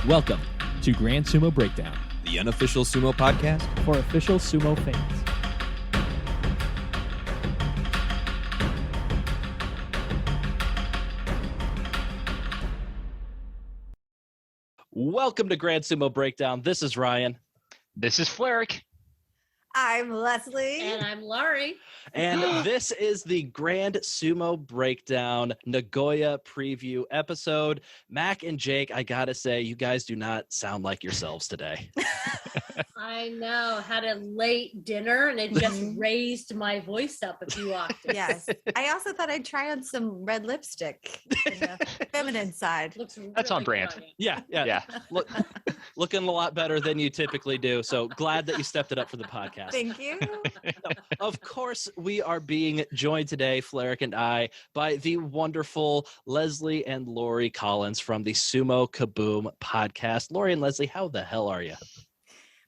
Welcome to Grand Sumo Breakdown, the unofficial sumo podcast for official sumo fans. Welcome to Grand Sumo Breakdown. This is Ryan. This is Flerick. I'm Leslie. And I'm Laurie. And this is the Grand Sumo Breakdown Nagoya preview episode. Mac and Jake, I gotta say, you guys do not sound like yourselves today. I know. Had a late dinner and it just raised my voice up a few octaves. Yes. I also thought I'd try on some red lipstick in the feminine side. Looks That's really on brand. good on you. Yeah. Looking a lot better than you typically do. So glad that you stepped it up for the podcast. Thank you. Of course, we are being joined today, Flerick and I, by the wonderful Leslie and Laurie Collins from the Sumo Kaboom podcast. Laurie and Leslie, how the hell are you?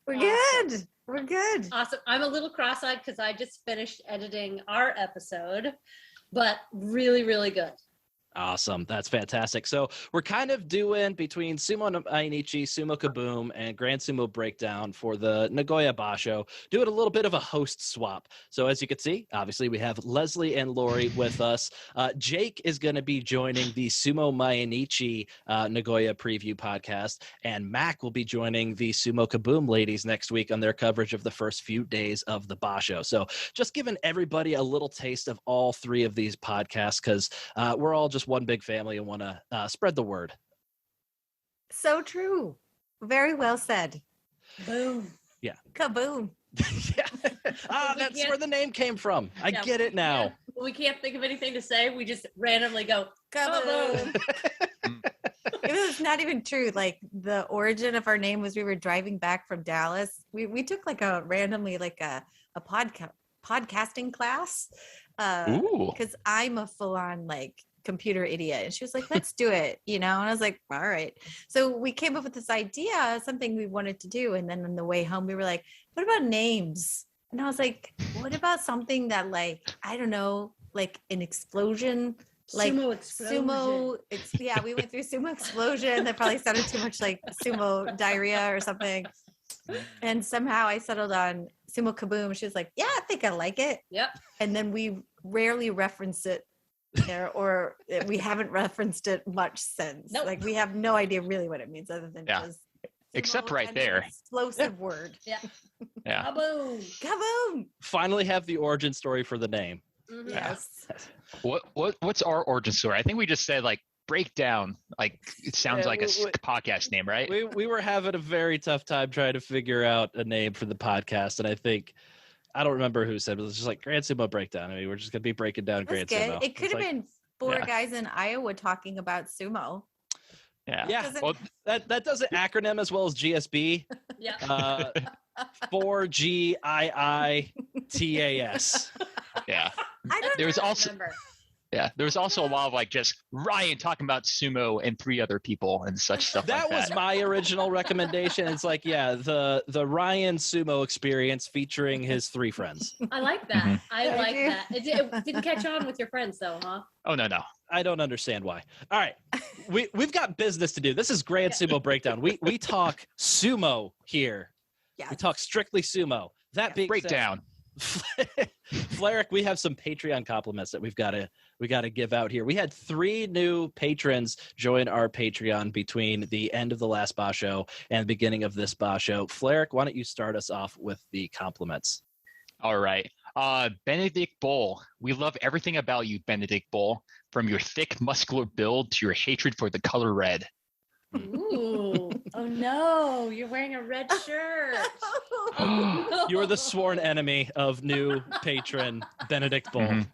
We're Awesome. good. We're good. Awesome. I'm a little cross-eyed because I just finished editing our episode, but really, really good. Awesome. That's fantastic. So we're kind of doing between Sumo Mainichi, Sumo Kaboom, and Grand Sumo Breakdown for the Nagoya basho, doing a little bit of a host swap. So as you can see, obviously we have Leslie and Laurie with us. Jake is going to be joining the Sumo Mainichi Nagoya preview podcast, and Mak will be joining the Sumo Kaboom ladies next week on their coverage of the first few days of the basho. So just giving everybody a little taste of all three of these podcasts, because we're all just one big family and want to spread the word. So true. Very well said. Boom. Yeah. Kaboom. Yeah. That's where the name came from. I get it now. Yeah. When we can't think of anything to say, we just randomly go, Kaboom. It was not even true. Like the origin of our name was we were driving back from Dallas. We took like a podcasting class. Because I'm a full-on like computer idiot, and she was like, let's do it, and I was like, all right. So we came up with this idea, something we wanted to do, and then on the way home we were like, what about names? And I was like, what about something that, like, I don't know, like an explosion, like Sumo explosion. We went through Sumo Explosion. That probably sounded too much like Sumo Diarrhea or something. And somehow I settled on Sumo Kaboom. She was like, yeah, I think I like it. Yep. And then we rarely reference it there, or we haven't referenced it much since. Nope. Like we have no idea really what it means other than just Except Sumo right and an there. explosive word. Yeah. Yeah. Kaboom. Kaboom. Finally have the origin story for the name. Mhm. Yes. What's our origin story? I think we just said like breakdown. Like it sounds like a podcast name, right? We were having a very tough time trying to figure out a name for the podcast, and I don't remember who said it, but it was just like Grand Sumo Breakdown. I mean, we're just going to be breaking down That's Grand good. Sumo. It could have been four Yeah. guys in Iowa talking about sumo. Yeah, Well, that does an acronym as well as GSB. Yeah. 4GIITAS. yeah. I don't There was also Remember. there was also a lot of like just Ryan talking about sumo and three other people and such stuff That like was that. my original recommendation. It's like, the Ryan Sumo experience featuring his three friends. I like that. Mhm. I like that. It didn't catch on with your friends though, huh? Oh no. I don't understand why. All right, we've got business to do. This is Grand Sumo Breakdown. We talk sumo here. Yeah. We talk strictly sumo. That being Breakdown. said, Flerick, we have some Patreon compliments that we got to give out here. We had 3 new patrons join our Patreon between the end of the last basho and the beginning of this basho. Flerick, why don't you start us off with the compliments? All right. Benedict Bull. We love everything about you, Benedict Bull. From your thick, muscular build to your hatred for the color red. Ooh. Oh no, you're wearing a red shirt. You are the sworn enemy of new patron Benedict Bull. Mhm.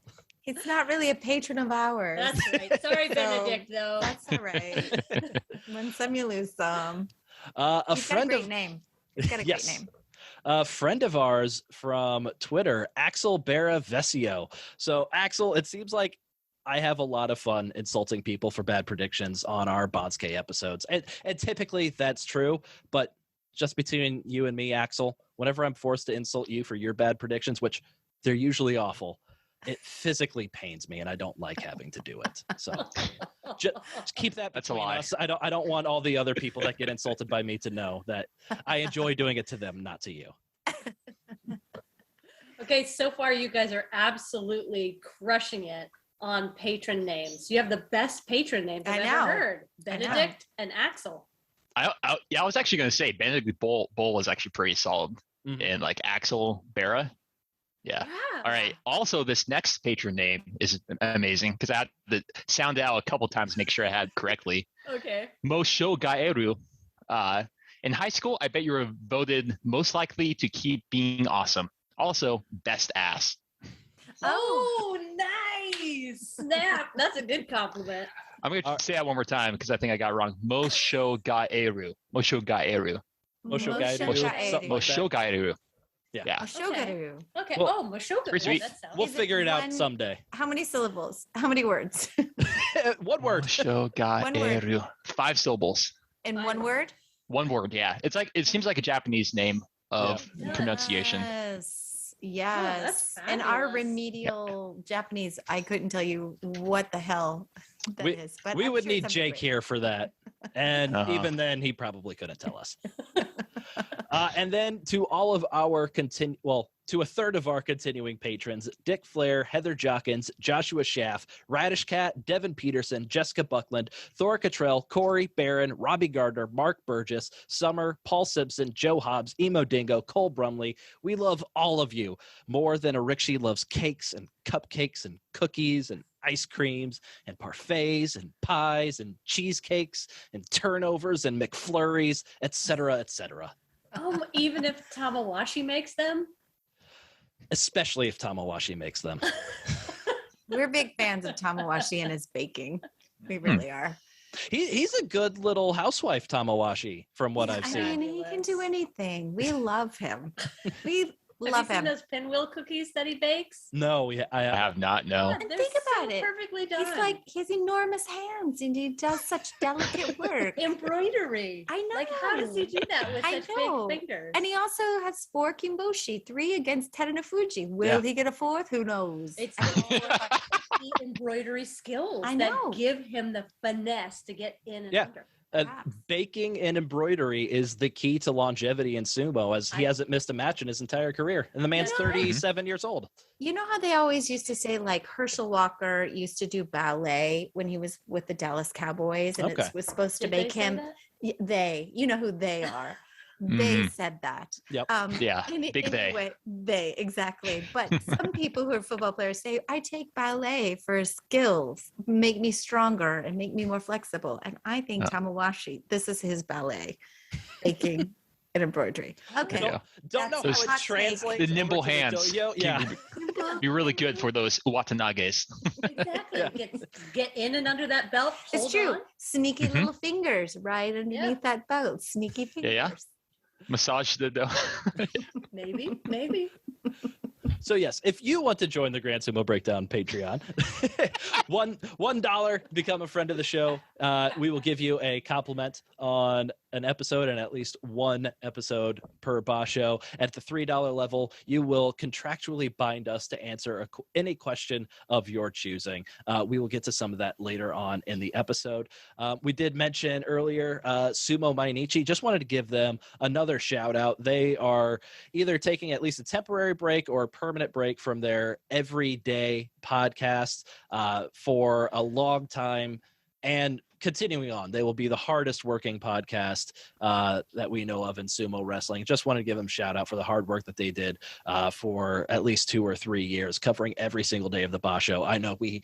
It's not really a patron of ours. That's right. Sorry, So, Benedict, though. That's all right. Win some, you lose some. A He's got a friend great of name. He's got a Yes. great name. a friend of ours from Twitter, Axel Baravesio. So Axel, it seems like I have a lot of fun insulting people for bad predictions on our Bonsuke episodes. And typically that's true, but just between you and me, Axel, whenever I'm forced to insult you for your bad predictions, which they're usually awful, it physically pains me, and I don't like having to do it. So just keep that That's a between lie. us. I don't want all the other people that get insulted by me to know that I enjoy doing it to them, not to you. Okay, so far you guys are absolutely crushing it on patron names. You have the best patron names I've ever heard. Benedict and Axel. I was actually going to say Benedict Bowl was actually pretty solid, and like Axel Barra. Yeah. All right. Also, this next patron name is amazing because I had to sound it out a couple times to make sure I had it correctly. Okay. Mosho Gaeru. In high school, I bet you were voted most likely to keep being awesome. Also, best ass. Oh, nice. Snap. That's a good compliment. I'm going to say that one more time because I think I got it wrong. Mosho Gaeru. Mosho Gaeru. Mosho Gaeru. Mosho Gaeru. Yeah. Moshogaru. Okay. Well, Moshogaru. pretty sweet. That sounds We'll figure it out someday. How many syllables? How many words? One word. Mosho Gaeru. 5 syllables. In one word? One word, yeah. It's like it seems like a Japanese name of pronunciation. Yes. And our remedial Japanese, I couldn't tell you what the hell that is. But we I'm would sure need something Jake great. here for that. And even then, he probably couldn't tell us. And then to all of our to a third of our continuing patrons, Dick Flair, Heather Jockins, Joshua Schaff, Radish Cat, Devin Peterson, Jessica Buckland, Thor Cottrell, Corey Barron, Robbie Gardner, Mark Burgess, Summer, Paul Simpson, Joe Hobbs, Emo Dingo, Cole Brumley. We love all of you more than a rickshaw loves cakes and cupcakes and cookies and ice creams and parfaits and pies and cheesecakes and turnovers and McFlurries, etc., etc. Even if Tamawashi makes them? Especially if Tamawashi makes them. We're big fans of Tamawashi and his baking. We really are. He's a good little housewife, Tamawashi, from what I've seen. I mean, he can do anything. We love him. We love Have you seen him. those pinwheel cookies that he bakes? No, I have not, no. And They're think about so it. perfectly done. He's like, he has enormous hands and he does such delicate work. Embroidery. I know. Like, how does he do that with I such know. big fingers? And he also has 4 kimboshi, 3 against Terunofuji. Will he get a 4th? Who knows? It's all about the embroidery skills I know. that give him the finesse to get in and under. Baking and embroidery is the key to longevity in sumo, as he hasn't missed a match in his entire career. And the man's 37 years old. You know how they always used to say, like, Herschel Walker used to do ballet when he was with the Dallas Cowboys, and it was supposed to make him, you know who they are. They said that. Yep. Big they, exactly. But some people who are football players say, I take ballet for skills, make me stronger and make me more flexible. And I think Tamawashi, this is his ballet, baking and embroidery. Okay. Don't know how it translates. The nimble hands. Yeah. Be really good for those watanages. Exactly. Get in and under that belt. It's true. Sneaky little fingers right underneath that belt. Sneaky fingers. Yeah. Massage the dough. Maybe. So yes, if you want to join the Grand Sumo Breakdown Patreon, $1 become a friend of the show. We will give you a compliment on an episode and at least one episode per basho. At the $3 level, you will contractually bind us to answer any question of your choosing. We will get to some of that later on in the episode. We did mention earlier Sumo Mainichi. Just wanted to give them another shout out. They are either taking at least a temporary break or a permanent break from their everyday podcast for a long time. And continuing on, they will be the hardest working podcast that we know of in sumo wrestling. Just want to give them a shout out for the hard work that they did for at least 2 or 3 years, covering every single day of the basho. I know we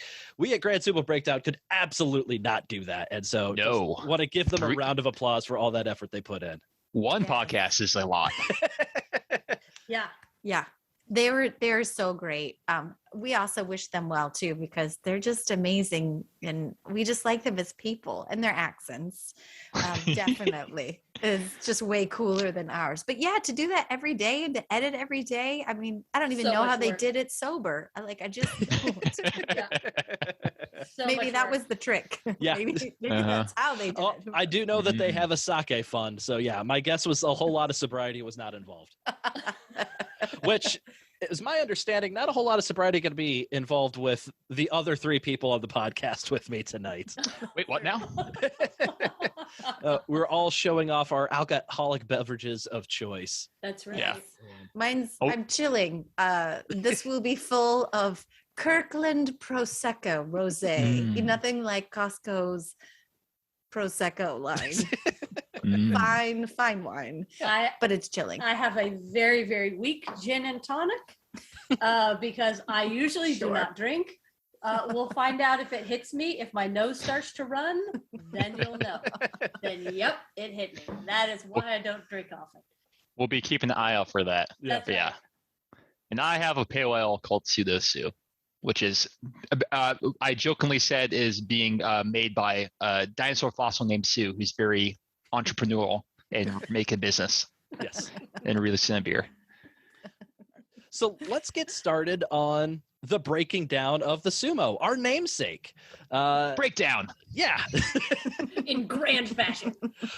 at Grand Sumo Breakdown could absolutely not do that. And so just want to give them a round of applause for all that effort they put in. One podcast is a lot. Yeah. They're so great. We also wish them well too, because they're just amazing, and we just like them as people, and their accents definitely is just way cooler than ours. But yeah, to do that every day and to edit every day, I mean, I don't even know how they did it sober. I just maybe that was the trick. Yeah, maybe that's how they did it. I do know that they have a sake fund, so yeah, my guess was a whole lot of sobriety was not involved. Which it was my understanding not a whole lot of sobriety going to be involved with the other 3 people on the podcast with me tonight. Wait, what now? We're all showing off our alcoholic beverages of choice. That's right. Yeah. Mine's I'm chilling. This will be full of Kirkland Prosecco Rosé. Nothing like Costco's Prosecco line. Fine wine. But it's chilling. I have a very, very weak gin and tonic because I usually do not drink. We'll find out if it hits me. If my nose starts to run, then you'll know. Then, yep, it hit me. That is why I don't drink often. We'll be keeping an eye out for that. Yeah. And I have a pale ale called Sudosu, which is, I jokingly said, is being made by a dinosaur fossil named Sue, who's very entrepreneurial and making business. Yes. And releasing a beer. So let's get started on the breaking down of the sumo, our namesake. Breakdown. Yeah. In grand fashion.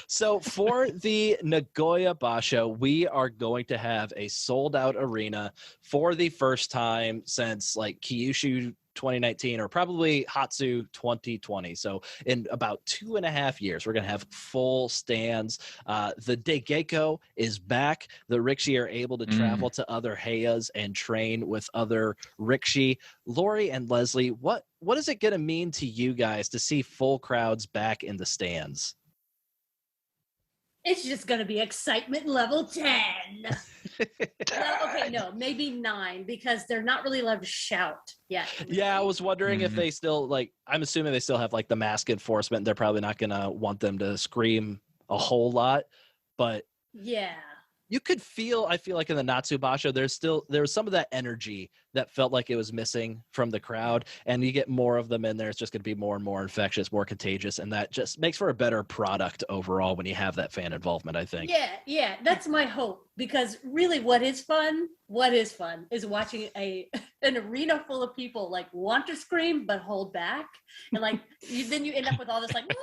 So for the Nagoya Basho, we are going to have a sold out arena for the first time since like Kyushu 2019 or probably Hatsu 2020. So in about 2.5 years, we're going to have full stands. The Daigeko is back. The Rikishi are able to travel to other heias and train with other Rikishi. Laurie and Leslie, what is it going to mean to you guys to see full crowds back in the stands? It's just going to be excitement level 10. Okay, no, maybe 9 because they're not really allowed to shout yet. Yeah, I was wondering if they still, like, I'm assuming they still have, like, the mask enforcement. They're probably not going to want them to scream a whole lot, but yeah. You could feel, I feel like in the Natsu Basho, there was some of that energy that felt like it was missing from the crowd, and you get more of them in there. It's just going to be more and more infectious, more contagious, and that just makes for a better product overall when you have that fan involvement, I think. Yeah, that's my hope, because really what is fun is watching an arena full of people like want to scream but hold back, and like then you end up with all this like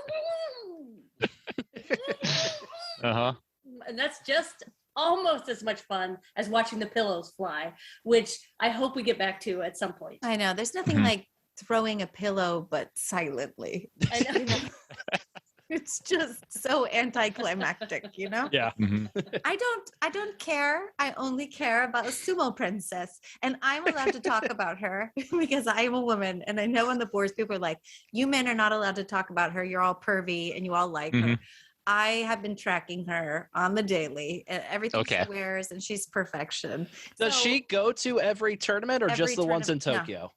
and that's just almost as much fun as watching the pillows fly, which I hope we get back to at some point. I know. There's nothing like throwing a pillow, but silently. I know. It's just so anticlimactic, you know? Yeah. I don't care. I only care about a sumo princess. And I'm allowed to talk about her because I am a woman. And I know on the boards, people are like, you men are not allowed to talk about her. You're all pervy and you all like her. I have been tracking her on the daily, everything she wears, and she's perfection. Does she go to every tournament or just the ones in Tokyo?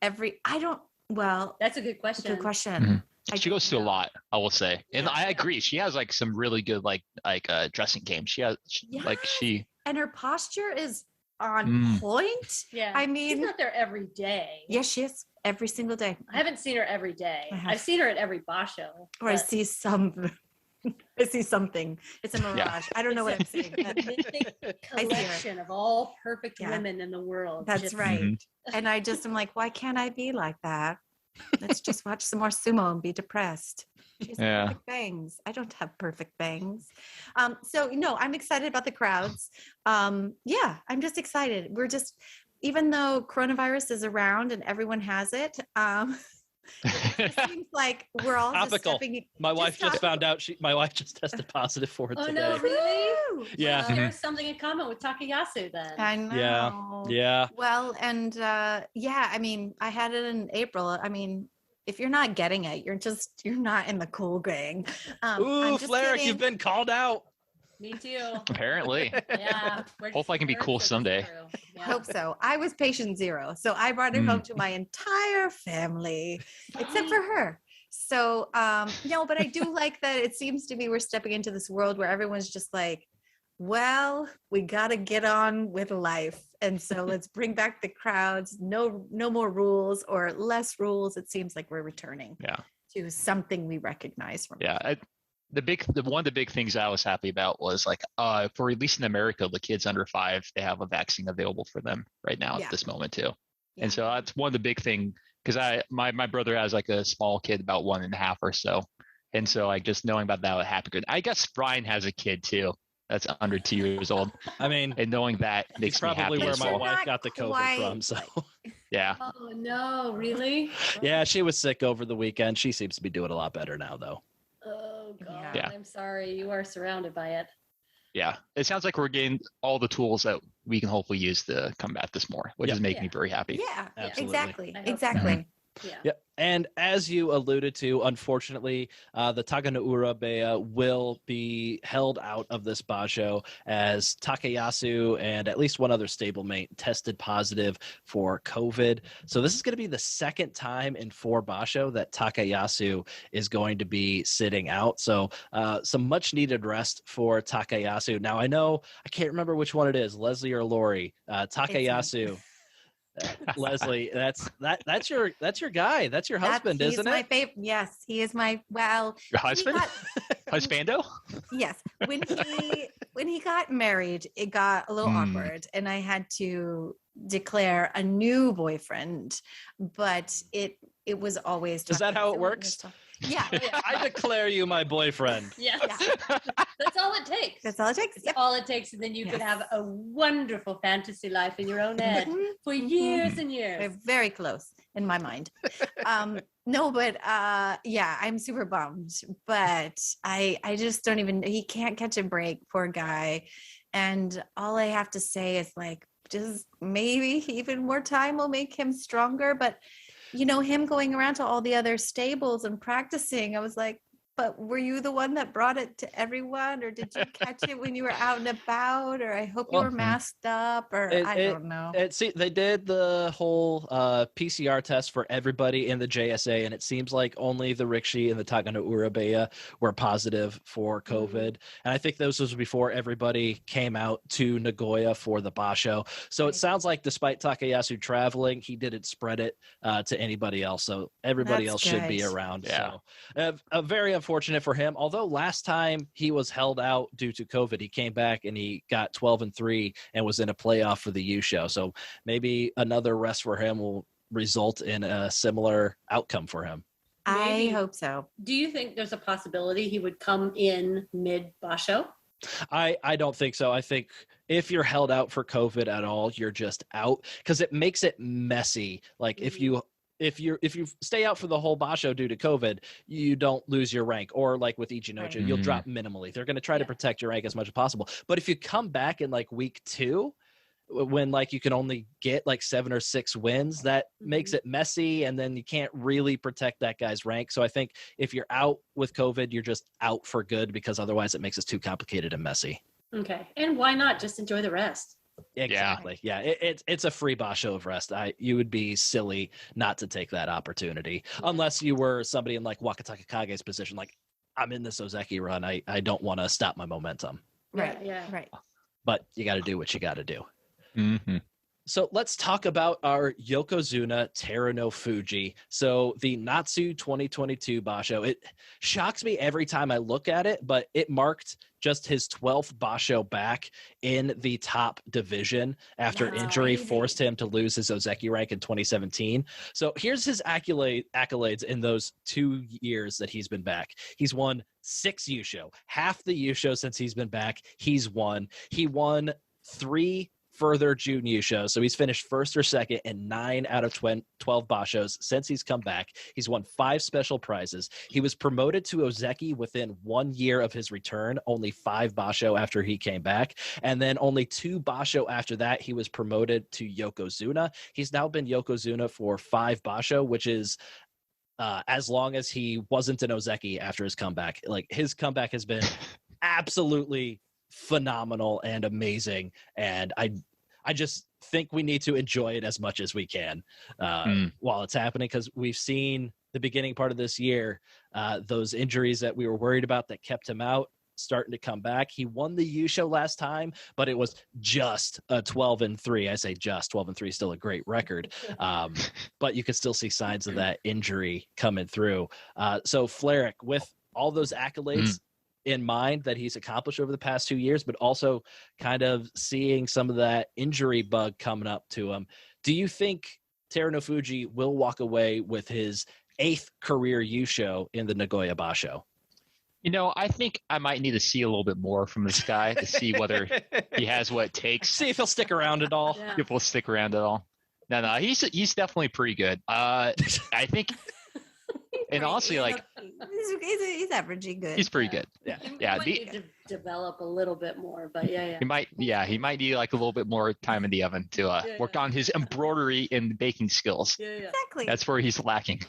No, that's a good question. Good question. She goes to a lot, I will say. And I agree. She has like some really good like dressing game. And her posture is on point. Yeah. I mean, she's not there every day. Yes, she is every single day. I haven't seen her every day. I've seen her at every basho. Or I see something. It's a mirage. Yeah. I don't know what I'm seeing. A mythic collection of all perfect women in the world. That's right. And I just am like, why can't I be like that? Let's just watch some more sumo and be depressed. She has perfect bangs. I don't have perfect bangs. So I'm excited about the crowds. I'm just excited. Even though coronavirus is around and everyone has it, it seems like we're all topical. My wife just found out my wife just tested positive for it today. Oh no, really? Yeah. Well, there's something in common with Takayasu then. I know. Yeah. Well, and I mean, I had it in April. I mean, if you're not getting it, you're not in the cool gang. Ooh, Fleric, you've been called out. Me too. Apparently. Yeah. Hopefully I can be cool someday. Yeah. Hope so. I was patient 0. So I brought it home to my entire family, except for her. So, but I do like that it seems to be we're stepping into this world where everyone's just like, well, we got to get on with life. And so let's bring back the crowds. No more rules or less rules. It seems like we're returning to something we recognize from. Yeah. One of the big things I was happy about was like for at least in America, the kids under 5, they have a vaccine available for them right now at this moment too. Yeah. And so that's one of the big thing because my brother has like a small kid about 1.5 or so. And so like just knowing about that was happy good. I guess Brian has a kid too. that's under 2 years old. I mean, and knowing that makes me happy. Probably where as my well. wife got the COVID from. So Yeah. Oh no, really? yeah, she was sick over the weekend. She seems to be doing a lot better now, though. Oh god, Yeah. I'm sorry. You are surrounded by it. Yeah. It sounds like we're getting all the tools that we can hopefully use to combat this more, which is making me very happy. Yeah, Absolutely. exactly. I hope so. Exactly. Yeah. Yep. And as you alluded to, unfortunately, the Takanoura Beya will be held out of this basho as Takayasu and at least one other stablemate tested positive for COVID. So this is going to be the second time in 4 basho that Takayasu is going to be sitting out. So some much needed rest for Takayasu. Now I know I can't remember which one it is, Leslie or Laurie. Takayasu. Leslie, that's your guy. That's your husband, isn't my it? favorite. Yes, he is my Your husband? Husbando? Yes. When he got married, it got a little awkward and I had to declare a new boyfriend, but it was always Is that how it works? Yeah. I declare you my boyfriend. Yes. That's all it takes. That's all it takes. That's all it takes. And then you could have a wonderful fantasy life in your own head for years and years. We're very close in my mind. No, but yeah, I'm super bummed. But I just don't even, he can't catch a break, poor guy. And all I have to say is like, just maybe even more time will make him stronger. But you know, him going around to all the other stables and practicing, I was like, but were you the one that brought it to everyone, or did you catch it when you were out and about, or I hope you were masked up, or I don't know. See, they did the whole PCR test for everybody in the JSA, and it seems like only the Rikishi and the Takanoura Beya were positive for COVID. And I think this was before everybody came out to Nagoya for the basho. So it sounds like despite Takayasu traveling, he didn't spread it to anybody else. So everybody else should be around. Yeah. So a very unfortunate for him. Although last time he was held out due to COVID, he came back and he got 12-3 and was in a playoff for the U show. So maybe another rest for him will result in a similar outcome for him. I hope so. Do you think there's a possibility he would come in mid basho? I don't think so. I think if you're held out for COVID at all, you're just out, because it makes it messy. Like if you stay out for the whole basho due to COVID, you don't lose your rank. Or like with Ichinoja, you'll drop minimally. They're going to try to protect your rank as much as possible. But if you come back in like week 2, when like you can only get like 7 or 6 wins, that makes it messy, and then you can't really protect that guy's rank. So I think if you're out with COVID, you're just out for good, because otherwise it makes it too complicated and messy. Okay. And why not just enjoy the rest? Exactly. Yeah. It's a free basho of rest. You would be silly not to take that opportunity, unless you were somebody in like Wakatakakage's position. Like, I'm in this Ozeki run. I don't want to stop my momentum. Right. Yeah. Right. But you got to do what you got to do. Mm-hmm. So let's talk about our Yokozuna Terunofuji. So the Natsu 2022 basho, it shocks me every time I look at it, but it marked just his 12th basho back in the top division after injury forced him to lose his Ozeki rank in 2017. So here's his accolades in those 2 years that he's been back. He's won 6 Yusho, half the Yusho since he's been back. He won 3 further June Yusho. So he's finished first or second in 9 out of 12 bashos since he's come back. He's won 5 special prizes. He was promoted to Ozeki within 1 year of his return, only 5 basho after he came back. And then only 2 basho after that, he was promoted to Yokozuna. He's now been Yokozuna for 5 basho, which is as long as he wasn't an Ozeki after his comeback. Like, his comeback has been absolutely phenomenal and amazing, and I just think we need to enjoy it as much as we can while it's happening, because we've seen the beginning part of this year, those injuries that we were worried about that kept him out starting to come back. He won the U-Show last time, but it was just a 12-3. I say just 12-3 is still a great record, but you can still see signs of that injury coming through. So Fleric, with all those accolades in mind that he's accomplished over the past 2 years, but also kind of seeing some of that injury bug coming up to him, do you think Terunofuji will walk away with his 8th career U-Show in the Nagoya Basho? I think I might need to see a little bit more from this guy to see whether he has what it takes. See if he'll stick around at all. Yeah. If he'll stick around at all. No, he's definitely pretty good. I think, and honestly, like he's averaging good. he's pretty good. Yeah. He Yeah, might need to develop a little bit more, but yeah. He might need like a little bit more time in the oven to work on his embroidery and baking skills. Yeah. Exactly. That's where he's lacking.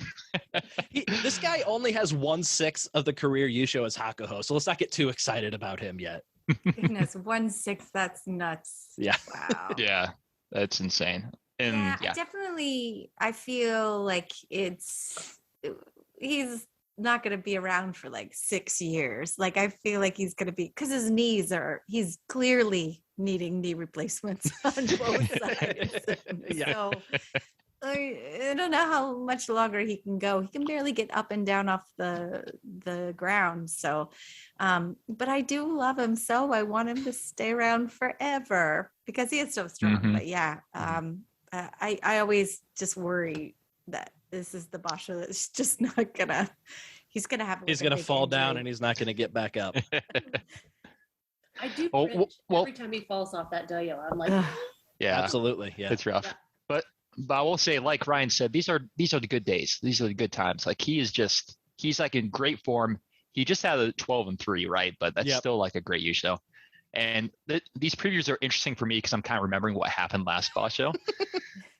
This guy only has 1/6 of the career Yusho as Hakuho, so let's not get too excited about him yet. Goodness, 1/6. That's nuts. Yeah. Wow. Yeah, that's insane. And Yeah, definitely. I feel like he's not going to be around for like 6 years. Like I feel like he's going to be, because he's clearly needing knee replacements on both sides. Yeah. So I don't know how much longer he can go. He can barely get up and down off the ground. So, but I do love him. So I want him to stay around forever because he is so strong. Mhm. But yeah, I always just worry that this is the basho that's just not gonna. He's gonna have. He's going to fall down and he's not going to get back up. I do Oh, cringe well- every time he falls off that doyo. I'm like, yeah, Absolutely. Yeah. it's rough. Yeah. But I will say, like Ryan said, these are the good days. These are the good times. Like he's like in great form. He just had a 12-3, right? But that's still like a great Yusho. And these previews are interesting for me because I'm kind of remembering what happened last basho.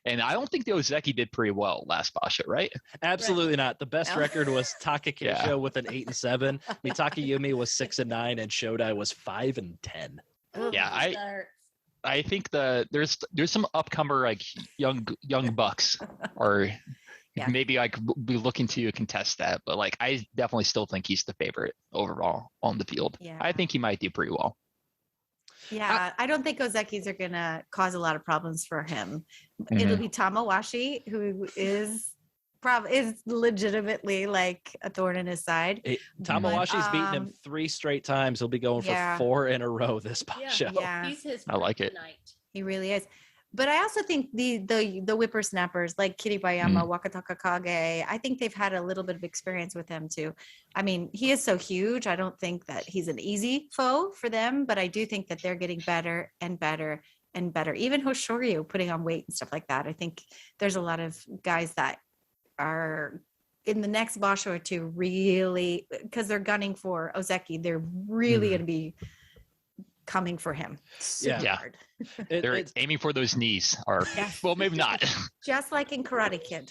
And I don't think the Ozeki did pretty well last basho, right? Absolutely not. The best No. record was Takakeisho with an 8-7. Mitake Yumi was 6-9, and Shodai was 5-10. Yeah, that hurts. I think there's some upcomer like young bucks or Yeah. maybe I could be looking to contest that, but like I definitely still think he's the favorite overall on the field. Yeah. I think he might do pretty well. Yeah, I don't think Ozekis are gonna cause a lot of problems for him. Mm-hmm. It'll be Tamawashi, who is legitimately like a thorn in his side. Tamawashi's beaten him 3 straight times. He'll be going for 4 in a row this basho. Yeah. He's his I like it. kryptonite. He really is. But I also think the whippersnappers like Kiribayama, Wakatakakage, I think they've had a little bit of experience with him too. I mean, he is so huge. I don't think that he's an easy foe for them, but I do think that they're getting better and better and better. Even Hoshoryu putting on weight and stuff like that. I think there's a lot of guys that are in the next basho or two really, because they're gunning for Ozeki, they're really going to be coming for him super Yeah. hard. They're aiming for those knees, or well, maybe not. Just like in Karate Kid.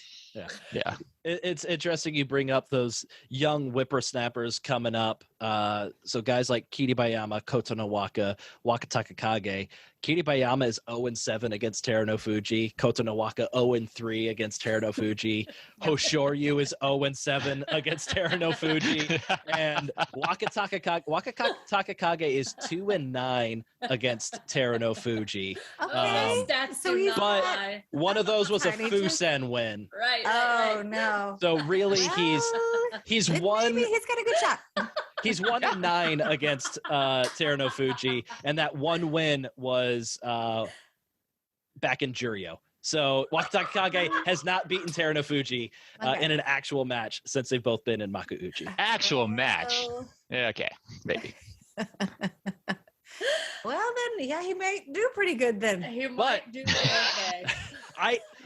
Yeah. It's interesting you bring up those young whippersnappers coming up. So guys like Kiribayama, Kotonowaka, Wakatakakage. Kiribayama is 0-7 against Terunofuji. Kotonowaka 0-3 against Terunofuji. Hoshoryu is 0-7 against Terunofuji. And Wakatakakage is 2-9 against Terunofuji. Okay. Stats So do he's not but lie. One of those was a Tiny Fusen win. Right. Oh no. So really he's won. Maybe he's got a good shot. He's 1-9 against Terunofuji, and that one win was back in Juryo. So Wakatakakage has not beaten Terunofuji in an actual match since they've both been in Makuuchi. Actual match. Oh. Yeah, okay, maybe. Well then, yeah, he might do pretty good then. He might do okay.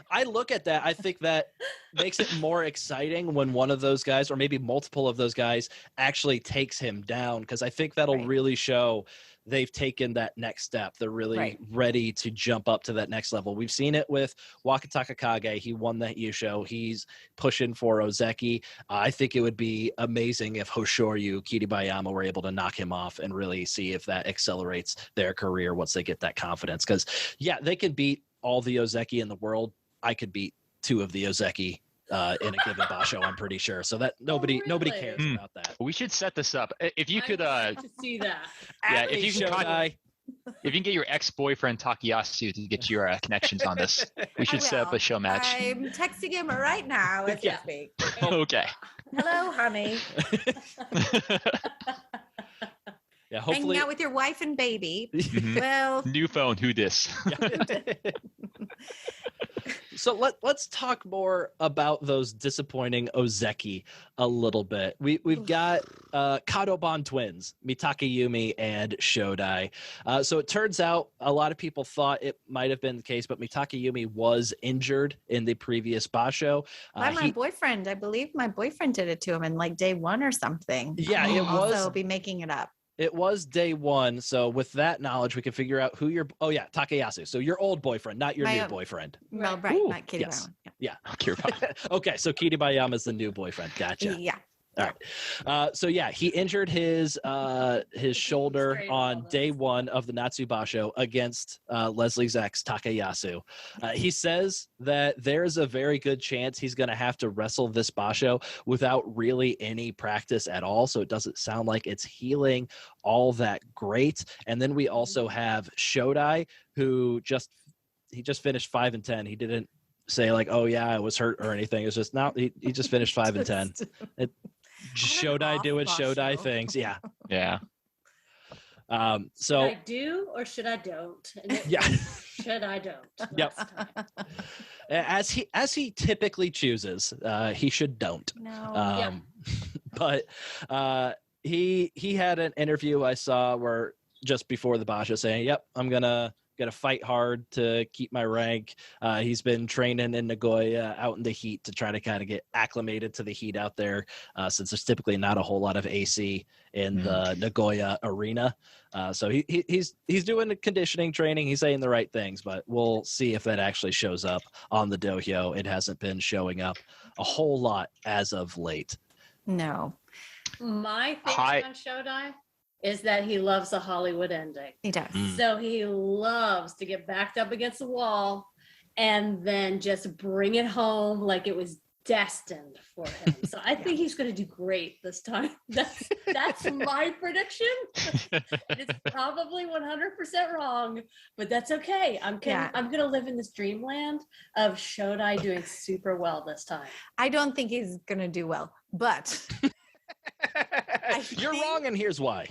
I look at that. I think that makes it more exciting when one of those guys, or maybe multiple of those guys, actually takes him down, because I think that'll really show they've taken that next step. They're really ready to jump up to that next level. We've seen it with Wakatakakage. He won that Yusho. He's pushing for Ozeki. I think it would be amazing if Hoshoryu, Kiribayama were able to knock him off and really see if that accelerates their career once they get that confidence. Because, yeah, they can beat all the Ozeki in the world. I could beat 2 of the Ozeki in a given basho, I'm pretty sure. So that nobody cares about that. We should set this up. If you could, to see that. yeah, if you can, if you can get your ex-boyfriend Takayasu to get your connections on this, we should set up a show match. I'm texting him right now as we speak. Okay. Hello, honey. Yeah, hopefully Hanging out with your wife and baby. Mhm. Well, New phone. Who dis? So let's talk more about those disappointing Ozeki a little bit. We've got Kadoban twins, Mitake and Shodai. So it turns out a lot of people thought it might have been the case, but Mitake was injured in the previous basho. By my boyfriend. I believe my boyfriend did it to him in like day 1 or something. Yeah, it was. Also be making it up. It was day 1. So with that knowledge, we can figure out who your Takayasu. So your old boyfriend, not your new boyfriend. Well, right, Ooh, not Kitty yes. Yeah. Okay, so Kiribayama is the new boyfriend. Gotcha. Yeah. All right. So yeah, he injured his shoulder on day 1 of the Natsubasho against Leslie's ex Takayasu. He says that there's a very good chance he's going to have to wrestle this basho without really any practice at all. So it doesn't sound like it's healing all that great. And then we also have Shodai, who just finished 5-10. He didn't say like, oh yeah, I was hurt or anything. It was just he just finished 5-10. Shodai doing Shodai things. Yeah. Yeah. So should I do or should I don't? Yeah. Should I don't? Yep. As he typically chooses, he should don't. No. But he had an interview I saw where just before the basho saying, "Yep, I'm gonna fight hard to keep my rank." He's been training in Nagoya out in the heat to try to kind of get acclimated to the heat out there, since there's typically not a whole lot of AC in the Nagoya arena. So he's doing the conditioning training. He's saying the right things, but we'll see if that actually shows up on the dohyo. It hasn't been showing up a whole lot as of late. No. My theory on Shodai is that he loves a Hollywood ending. He does. So he loves to get backed up against the wall and then just bring it home like it was destined for him. So I think he's going to do great this time. That's my prediction. It's probably 100% wrong, but that's okay. I'm going to live in this dreamland of Shodai doing super well this time. I don't think he's going to do well, but You're wrong, and here's why.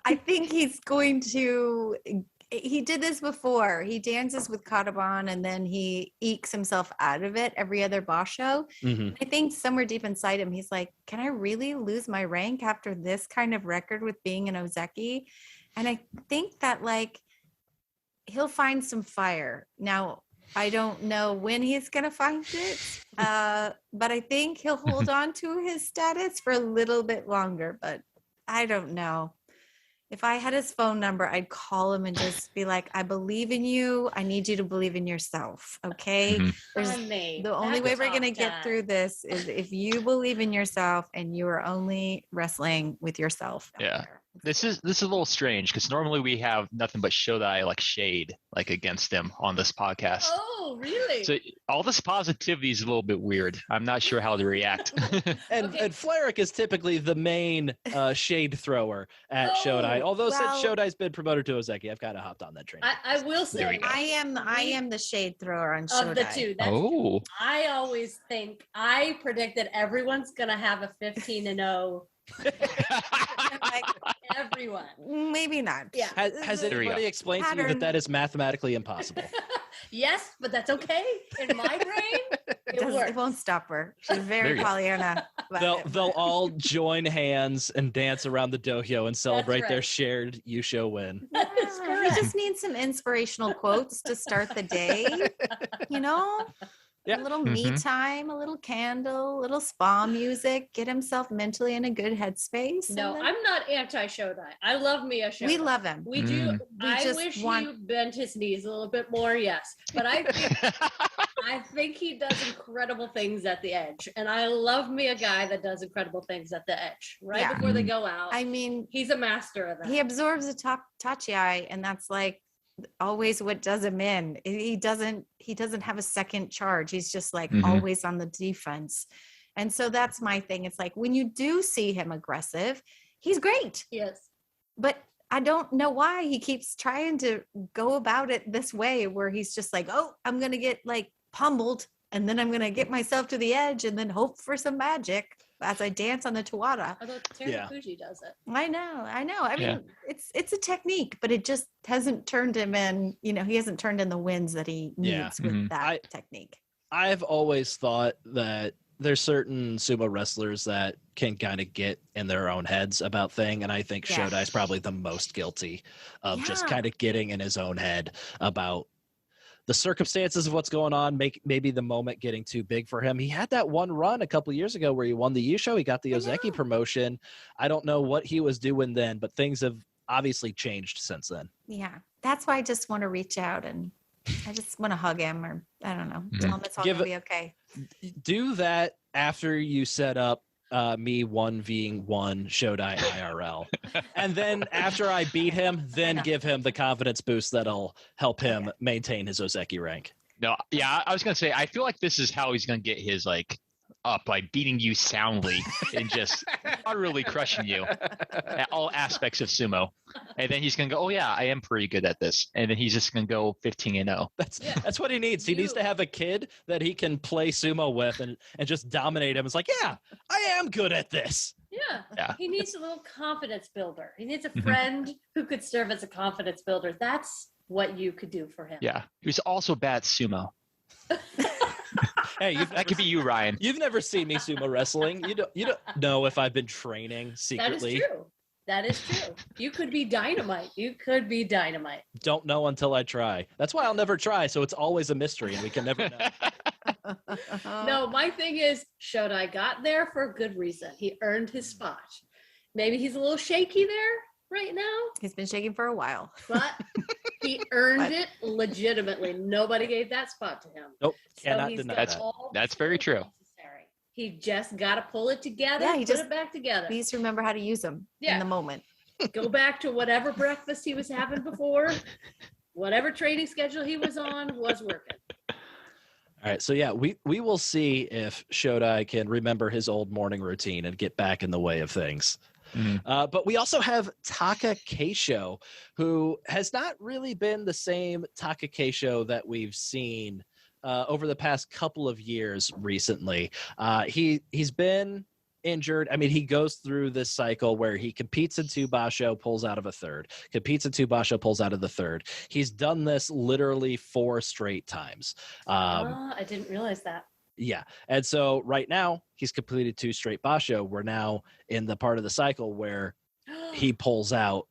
I think he's going to. He did this before. He dances with Kadoban and then he ekes himself out of it every other basho. Mm-hmm. I think somewhere deep inside him, he's like, can I really lose my rank after this kind of record with being an Ozeki? And I think that like he'll find some fire. Now, I don't know when he's going to find it, but I think he'll hold on to his status for a little bit longer, but I don't know. If I had his phone number, I'd call him and just be like, I believe in you. I need you to believe in yourself. Okay. Mm-hmm. The only way we're going to get through this is if you believe in yourself and you are only wrestling with yourself. Yeah. This is a little strange because normally we have nothing but Shodai like shade like against him on this podcast. Oh, really? So all this positivity is a little bit weird. I'm not sure how to react. And Fleric is typically the main shade thrower at Shodai. Although since Shodai's been promoted to Ozeki, I've kind of hopped on that train. I will say I am the shade thrower on Shodai. Of the two. That's I always think I predict that everyone's gonna have a 15-0. Like everyone. Maybe not. Yeah. Has anybody explained to you that is mathematically impossible? Yes, but that's okay. In my brain, it won't stop her. She's very Pollyanna. They'll all join hands and dance around the dohyo and celebrate their shared Yusho win. We just need some inspirational quotes to start the day. You know? Yeah. A little me time, a little candle, a little spa music, get himself mentally in a good headspace. No, I'm not anti-Shodai. I love me a Shodai. We love him. We do. I wish he bent his knees a little bit more, yes. But I think he does incredible things at the edge. And I love me a guy that does incredible things at the edge, right before they go out. I mean, he's a master of that. He absorbs a tachi, and that's like always what does him in. He doesn't have a second charge. He's just like always on the defense. And so that's my thing. It's like when you do see him aggressive, he's great. Yes. But I don't know why he keeps trying to go about it this way where he's just like, oh, I'm going to get like pummeled and then I'm going to get myself to the edge and then hope for some magic. as I dance on the Tawara. Although Terunofuji does it. I know. I mean, it's a technique, but it just hasn't turned him in. You know, he hasn't turned in the wins that he needs with that technique. I've always thought that there's certain sumo wrestlers that can kind of get in their own heads about things, and I think Shodai's probably the most guilty of just kind of getting in his own head about the circumstances of what's going on, maybe the moment getting too big for him. He had that one run a couple of years ago where he won the Yusho. He got the Ozeki promotion. I don't know what he was doing then, but things have obviously changed since then. Yeah, that's why I just want to reach out and I just want to hug him, or I don't know, tell him it's all going to be okay. Do that after you set up me 1v1 Shodai IRL. And then after I beat him, then give him the confidence boost that'll help him maintain his Ozeki rank. No, yeah, I was going to say, I feel like this is how he's going to get his, like, up by beating you soundly and just utterly crushing you at all aspects of sumo. And then he's going to go, oh, yeah, I am pretty good at this. And then he's just going to go 15-0. That's what he needs. He needs to have a kid that he can play sumo with and just dominate him. It's like, yeah, I am good at this. Yeah. He needs a little confidence builder. He needs a friend who could serve as a confidence builder. That's what you could do for him. Yeah. He's also bad at sumo. Hey, that could be you, Ryan. You've never seen me sumo wrestling. You don't know if I've been training secretly. That is true. You could be dynamite. Don't know until I try. That's why I'll never try. So it's always a mystery, and we can never know. No, my thing is, Shodai got there for a good reason. He earned his spot. Maybe he's a little shaky there right now. He's been shaking for a while. But he earned it legitimately. Nobody gave that spot to him. Nope. Cannot deny that. That's very true. Necessary. He just got to pull it together, put it back together. Please remember how to use them in the moment. Go back to whatever breakfast he was having before. Whatever training schedule he was on was working. All right, so yeah, we will see if Shodai can remember his old morning routine and get back in the way of things. But we also have Takakeisho, who has not really been the same Takakeisho that we've seen over the past couple of years recently. He's been injured. I mean, he goes through this cycle where he competes in 2 basho, pulls out of a third, competes in 2 basho, pulls out of the third. He's done this literally 4 straight times. I didn't realize that. Yeah. And so right now he's completed 2 straight basho. We're now in the part of the cycle where he pulls out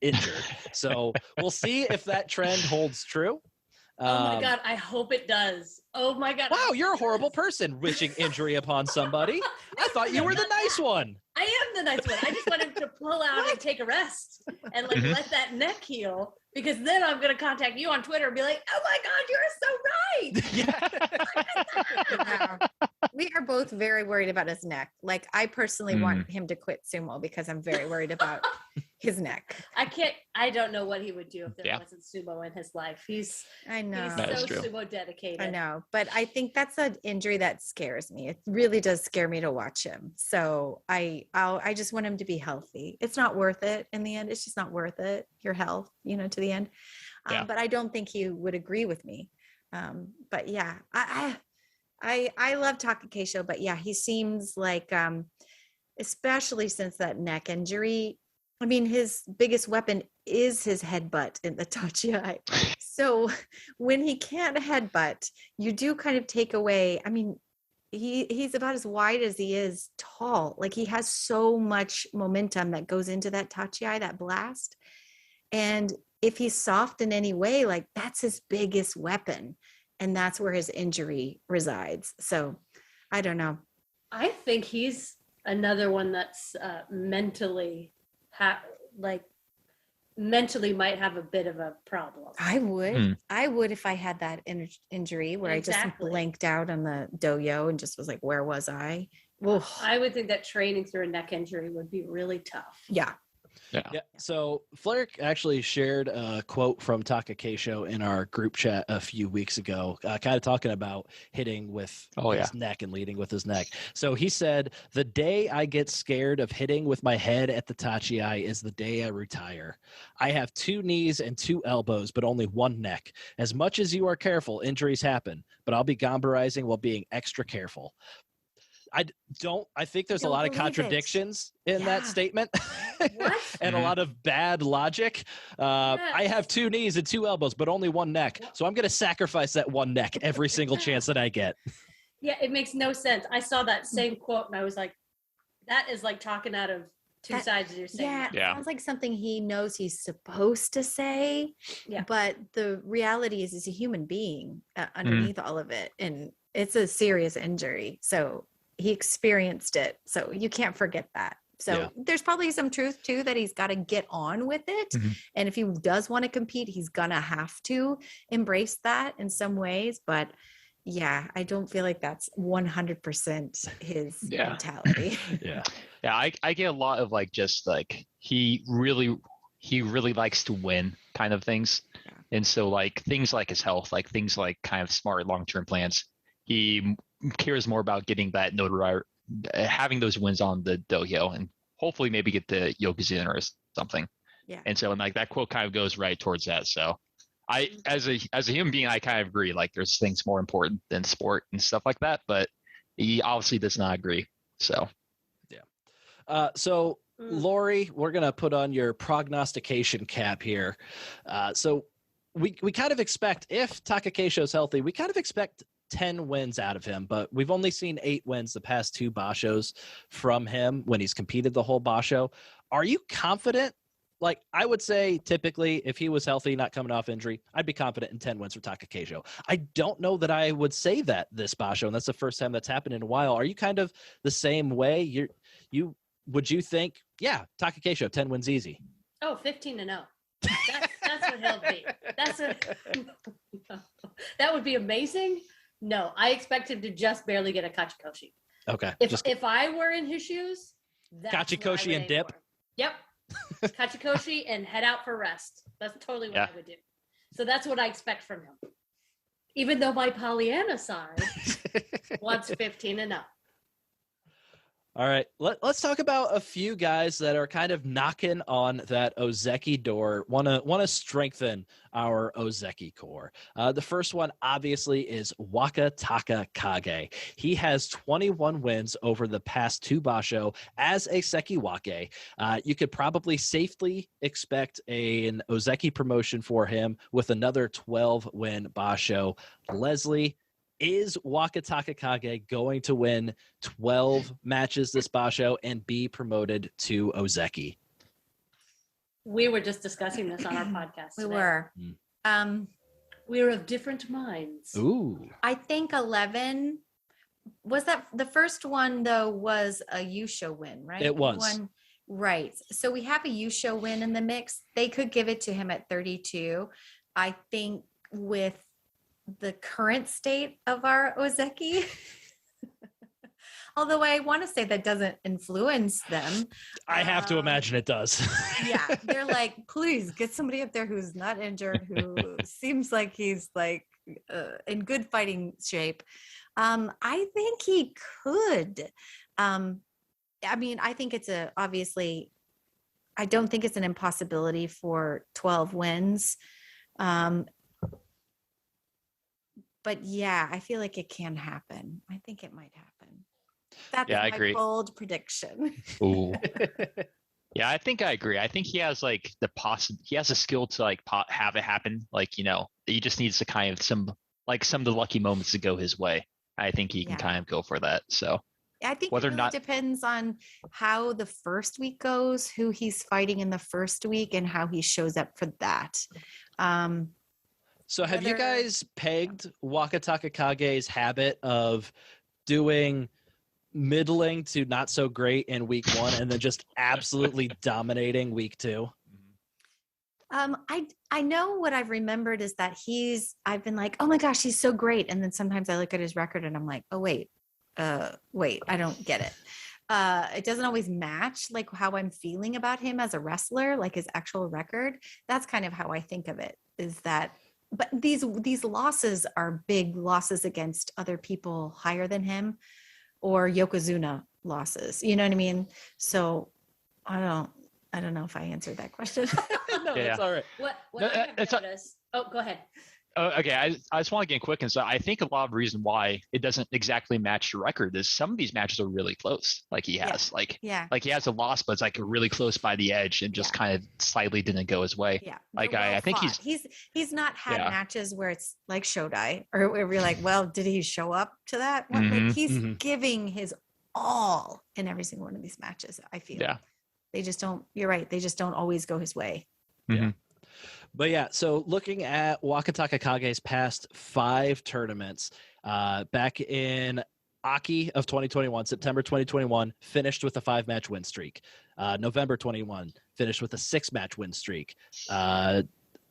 injured. So we'll see if that trend holds true. Oh my God, I hope it does. Oh my God. Wow, you're a horrible person wishing injury upon somebody. I thought you were the nice one. I am the nice one. I just want him to pull out and take a rest and like let that neck heal, because then I'm going to contact you on Twitter and be like, oh my God, you're so right. We are both very worried about his neck. Like, I personally want him to quit sumo because I'm very worried about his neck. I don't know what he would do if there wasn't sumo in his life. He's so sumo dedicated. I know, but I think that's an injury that scares me. It really does scare me to watch him. So I just want him to be healthy. It's not worth it in the end. It's just not worth it. Your health, to the end. But I don't think he would agree with me. But yeah, I love Takakeisho, but yeah, he seems like, especially since that neck injury, I mean, his biggest weapon is his headbutt in the tachiai. So when he can't headbutt, you do kind of take away, I mean, he's about as wide as he is tall. Like, he has so much momentum that goes into that tachiai, that blast. And if he's soft in any way, like, that's his biggest weapon. And that's where his injury resides. So I don't know. I think he's another one that's mentally might have a bit of a problem. I would if I had that injury where I just blanked out on the doyo and just was like, where was I? Oof. I would think that training through a neck injury would be really tough. Yeah. So Flair actually shared a quote from Takakeisho in our group chat a few weeks ago, kind of talking about hitting with his neck and leading with his neck. So he said, the day I get scared of hitting with my head at the tachiai is the day I retire. I have 2 knees and 2 elbows, but only 1 neck. As much as you are careful, injuries happen, but I'll be gambarizing while being extra careful. I think there's a lot of contradictions in that statement. What? And a lot of bad logic. I have 2 knees and 2 elbows, but only 1 neck. So I'm going to sacrifice that 1 neck every single chance that I get. Yeah, it makes no sense. I saw that same quote and I was like, that is like talking out of two sides of your statement. Yeah, it sounds like something he knows he's supposed to say. Yeah. But the reality is he's a human being underneath all of it. And it's a serious injury. So he experienced it. So you can't forget that. So there's probably some truth too that he's got to get on with it. And if he does want to compete, he's gonna have to embrace that in some ways. But yeah, I don't feel like that's 100% his mentality. Yeah, I get a lot of like just like he really likes to win kind of things. And so like things like his health, like things like kind of smart long-term plans, he cares more about getting that notoriety, having those wins on the dohyo, and hopefully maybe get the Yokozuna or something. Yeah. And so like that quote kind of goes right towards that. So I, as a human being, I kind of agree. Like there's things more important than sport and stuff like that, but he obviously does not agree. So, so Laurie, we're going to put on your prognostication cap here. So we kind of expect, if Takakeisho's healthy, we kind of expect 10 wins out of him, but we've only seen 8 wins the past 2 bashos from him when he's competed the whole basho. Are you confident? Like, I would say typically if he was healthy, not coming off injury, I'd be confident in 10 wins for Takakeisho. I don't know that I would say that this basho, and that's the first time that's happened in a while. Are you kind of the same way? Would you think, yeah, Takakeisho, 10 wins easy? Oh, 15-0. That's what he'll be. That would be amazing. No, I expect him to just barely get a Kachikoshi. Okay. If I were in his shoes, Kachikoshi and dip. Yep. Kachikoshi and head out for rest. That's totally what I would do. So that's what I expect from him. Even though my Pollyanna side wants 15-0. All right, let's talk about a few guys that are kind of knocking on that Ozeki door, want to strengthen our Ozeki core. The first one, obviously, is Wakatakakage. He has 21 wins over the past 2 basho as a Sekiwake. You could probably safely expect an Ozeki promotion for him with another 12-win basho. Leslie, is Wakatakakage going to win 12 matches this basho and be promoted to Ozeki? We were just discussing this on our podcast. We were. We're of different minds. Ooh. I think 11. Was that the first one, though, was a Yusho win, right? It was. Right. So we have a Yusho win in the mix. They could give it to him at 32. I think with the current state of our Ozeki, although I want to say that doesn't influence them. I have to imagine it does. Yeah, they're like, please get somebody up there who's not injured, who seems like he's like in good fighting shape. I think he could. I mean, I think it's obviously, I don't think it's an impossibility for 12 wins. But yeah, I feel like it can happen. I think it might happen. That's I my agree. bold prediction. Ooh. Yeah, I think I agree. I think he has like he has a skill to like have it happen. Like, you know, he just needs to kind of some of the lucky moments to go his way. I think he can kind of go for that. So I think it really depends on how the first week goes, who he's fighting in the first week, and how he shows up for that. So have you guys pegged Wakatakakage's habit of doing middling to not so great in week 1 and then just absolutely dominating week 2? I know what I've remembered is that I've been like, oh my gosh, he's so great. And then sometimes I look at his record and I'm like, oh wait, I don't get it. It doesn't always match like how I'm feeling about him as a wrestler, like his actual record. That's kind of how I think of it, is that. But these losses are big losses against other people higher than him, or Yokozuna losses. You know what I mean? So I don't know if I answered that question. No, it's all right. What I have noticed. Oh, go ahead. Okay, I just want to get quick, and so I think a lot of the reason why it doesn't exactly match your record is some of these matches are really close. Like he has, like he has a loss, but it's like really close by the edge, and just kind of slightly didn't go his way. Yeah, like I think he's not had matches where it's like Shodai, or where we're like, well, did he show up to that? Like he's giving his all in every single one of these matches. I feel. Yeah. They just don't. You're right. They just don't always go his way. Mm-hmm. Yeah. But yeah, so looking at Wakatakakage's past 5 tournaments, back in Aki of 2021, September 2021, finished with a 5-match win streak. November 21, finished with a 6-match win streak.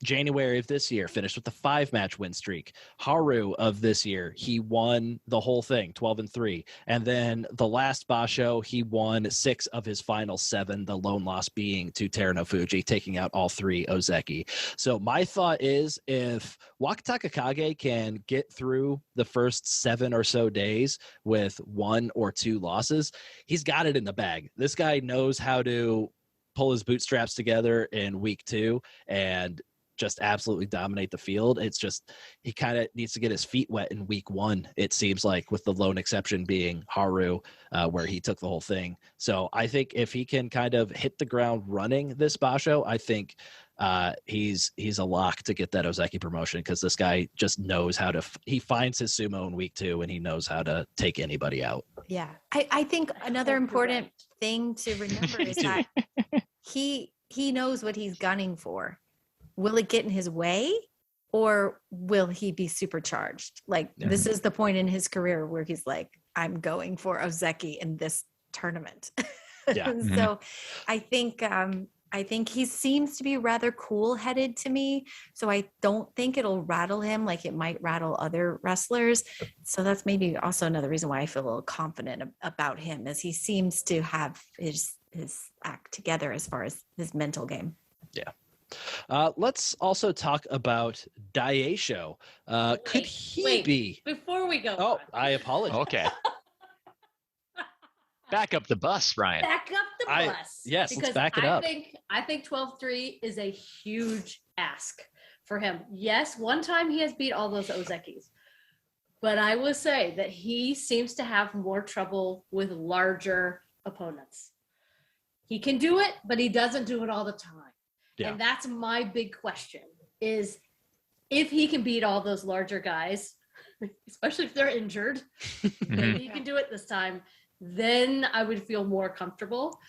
January of this year, finished with a 5-match win streak. Haru of this year, he won the whole thing, 12-3. And then the last basho, he won 6 of his final 7, the lone loss being to Terunofuji, taking out all 3 Ozeki. So my thought is, if Wakatakakage can get through the first 7 or so days with 1 or 2 losses, he's got it in the bag. This guy knows how to pull his bootstraps together in week 2 and just absolutely dominate the field. It's just he kind of needs to get his feet wet in week 1, it seems like, with the lone exception being Haru, where he took the whole thing. So I think if he can kind of hit the ground running this basho, I think he's a lock to get that Ozeki promotion, because this guy just knows how to he finds his sumo in week 2 and he knows how to take anybody out. Yeah, I think another important thing to remember is that he knows what he's gunning for. Will it get in his way, or will he be supercharged? Like, this is the point in his career where he's like, I'm going for Ozeki in this tournament. Yeah. So I think he seems to be rather cool-headed to me. So I don't think it'll rattle him like it might rattle other wrestlers. So that's maybe also another reason why I feel a little confident about him, as he seems to have his act together as far as his mental game. Yeah. Let's also talk about Daisho. Could he be? Before we go. Oh, I apologize. Okay. Back up the bus, Ryan. Back up the bus. Yes, because let's back it up. I think 12-3 is a huge ask for him. Yes, one time he has beat all those Ozekis. But I will say that he seems to have more trouble with larger opponents. He can do it, but he doesn't do it all the time. Yeah. And that's my big question, is if he can beat all those larger guys, especially if they're injured, if he can do it this time, then I would feel more comfortable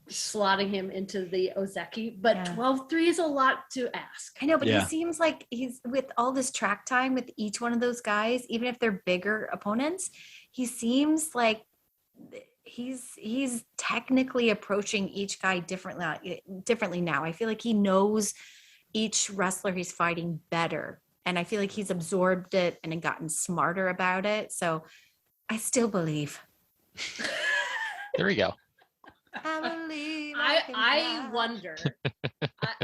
slotting him into the Ozeki. But 12-3 is a lot to ask. I know, but he seems like he's, with all this track time with each one of those guys, even if they're bigger opponents, he seems like he's technically approaching each guy differently now. I feel like he knows each wrestler he's fighting better, and I feel like he's absorbed it and gotten smarter about it. So I still believe. There we go. I wonder.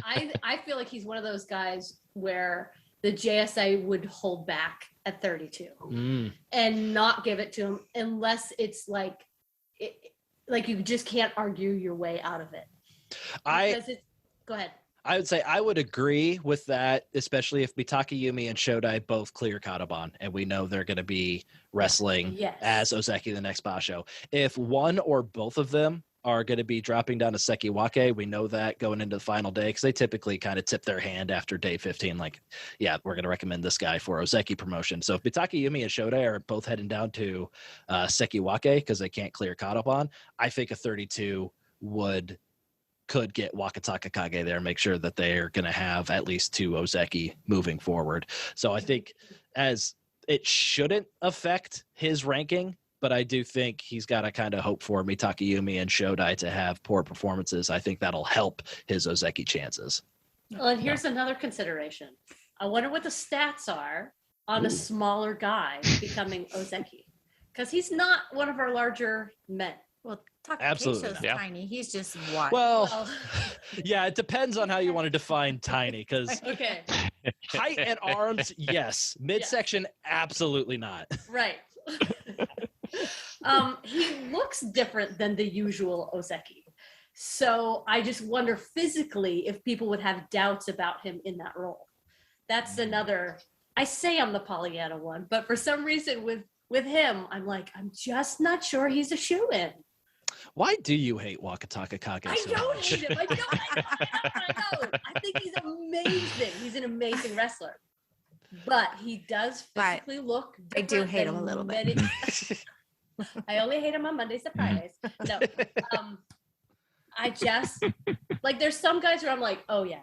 I feel like he's one of those guys where the JSA would hold back at 32 and not give it to him unless it's like you just can't argue your way out of it. Go ahead. I would say I would agree with that, especially if Mitake Yumi and Shodai both clear Kataban, and we know they're going to be wrestling as Ozeki the next basho. If one or both of them are going to be dropping down to Sekiwake, we know that going into the final day, because they typically kind of tip their hand after day 15, like, yeah, we're going to recommend this guy for Ozeki promotion. So if Mitake Yumi and Shodai are both heading down to Sekiwake because they can't clear Kataban, I think a 32 could get Wakatakakage there and make sure that they're going to have at least 2 Ozeki moving forward. So I think as it shouldn't affect his ranking, but I do think he's got to kind of hope for Mitake Yumi and Shodai to have poor performances. I think that'll help his Ozeki chances. Well, and here's another consideration. I wonder what the stats are on a smaller guy becoming Ozeki, because he's not one of our larger men. Well, Takakeisho's tiny. He's just one. Well, yeah, it depends on how you want to define tiny, because height and arms, yes. Midsection, absolutely not. Right. He looks different than the usual Ozeki. So I just wonder physically if people would have doubts about him in that role. That's another I say I'm the Pollyanna one, but for some reason with him, I'm like, I'm just not sure he's a shoo-in. Why do you hate Wakatakakage I so don't much? hate him. I don't. I think he's amazing. He's an amazing wrestler. But he does physically look I do hate him a little bit. I only hate him on Mondays and Fridays. No. I just like there's some guys where I'm like, oh yeah,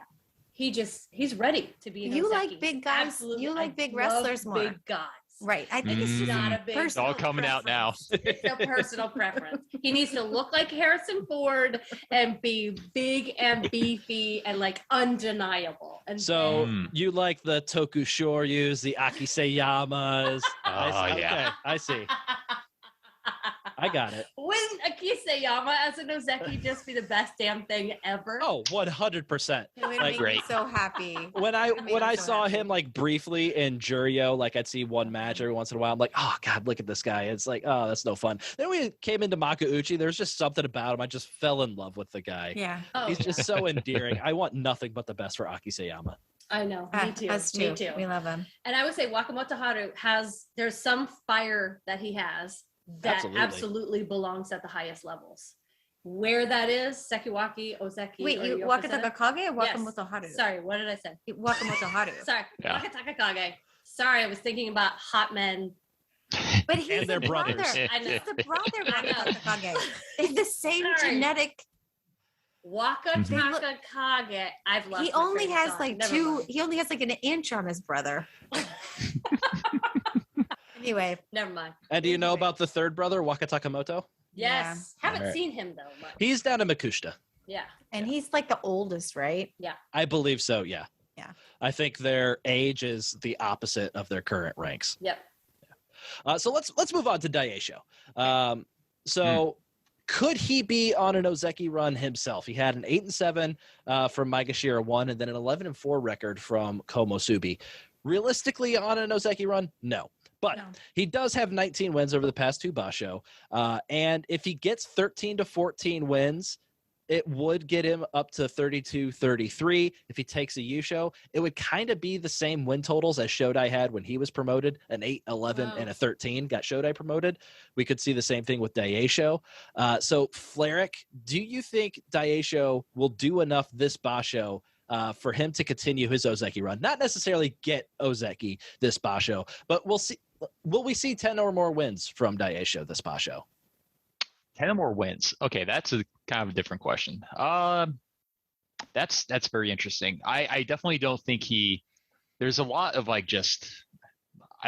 he's ready to be an You Ozeki. like big guys. Absolutely. You like big wrestlers more. Big guys. Right. I think it's just not a big. It's all coming out now. It's a personal preference. He needs to look like Harrison Ford and be big and beefy and like undeniable. And so you like the Tokushoryus, the Akiseyamas. Yeah. Okay, I see. I got it. Wouldn't Akiseyama as an Ozeki just be the best damn thing ever? Oh, 100%. It would Like, make me so happy. When I saw him like briefly in Juryo, like I'd see one match every once in a while. I'm like, oh God, look at this guy. It's like, oh, that's no fun. Then we came into Makauchi. There's just something about him. I just fell in love with the guy. Yeah. He's just so endearing. I want nothing but the best for Akiseyama. I know. Me too. Us too. Me too. We love him. And I would say Wakamoto Haru there's some fire that he has that absolutely belongs at the highest levels. Where that is, Sekiwaki, Ozeki. Wait, you Wakatakakage or Wakamoto Yes. Haru? Sorry, what did I say? Wakamoto Haru. Sorry, Yeah. Wakatakakage. Sorry, I was thinking about hot men. But he's And their the brother. brothers. I know. He's the brother Wakatakakage. They have the same Sorry. genetic. Wakatakakage. I've lost. He my only train of has thought. like Never two. mind. He only has like an inch on his brother. Anyway, Never mind. And do you know about the third brother, Wakatakamoto? Yes. Haven't Alright. seen him though much. He's down in Makushita. Yeah. and he's like the oldest, right? I believe so, yeah. Yeah. I think their age is the opposite of their current ranks. Yep. So let's move on to Daisho. Could he be on an Ozeki run himself? He had an 8-7 from Maegashira 1 and then an 11-4 record from Komosubi. Realistically, on an Ozeki run, no. But he does have 19 wins over the past two basho. And if he gets 13 to 14 wins, it would get him up to 32-33. If he takes a Yusho, it would kind of be the same win totals as Shodai had when he was promoted. An 8, 11, and a 13 got Shodai promoted. We could see the same thing with Daisho. So, Fleric, do you think Daisho will do enough this basho for him to continue his Ozeki run? Not necessarily get Ozeki this basho, but we'll see. Will we see 10 or more wins from Daisho this basho? 10 or more wins. Okay, that's a kind of a different question. That's very interesting. I definitely don't think there's a lot of I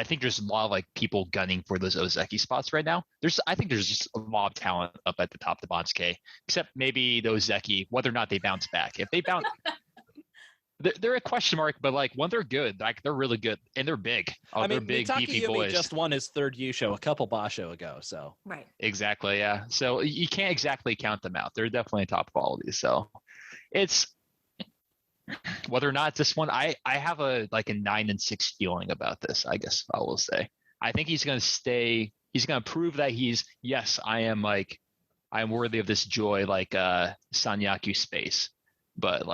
think there's a lot of people gunning for those Ozeki spots right now. I think there's just a lot of talent up at the top of the Bansuke, except maybe the Ozeki, whether or not they bounce back. If they bounce they're a question mark, but when they're good, they're really good and they're big. They're big, beefy boys. Just won his third Yusho a couple basho ago, so Right. Exactly, yeah. So you can't exactly count them out. They're definitely top quality. So it's whether or not it's this one. I have a 9-6 feeling about this. I guess I will say. I think he's going to stay. He's going to prove that I am worthy of this joy, Sanyaku space. But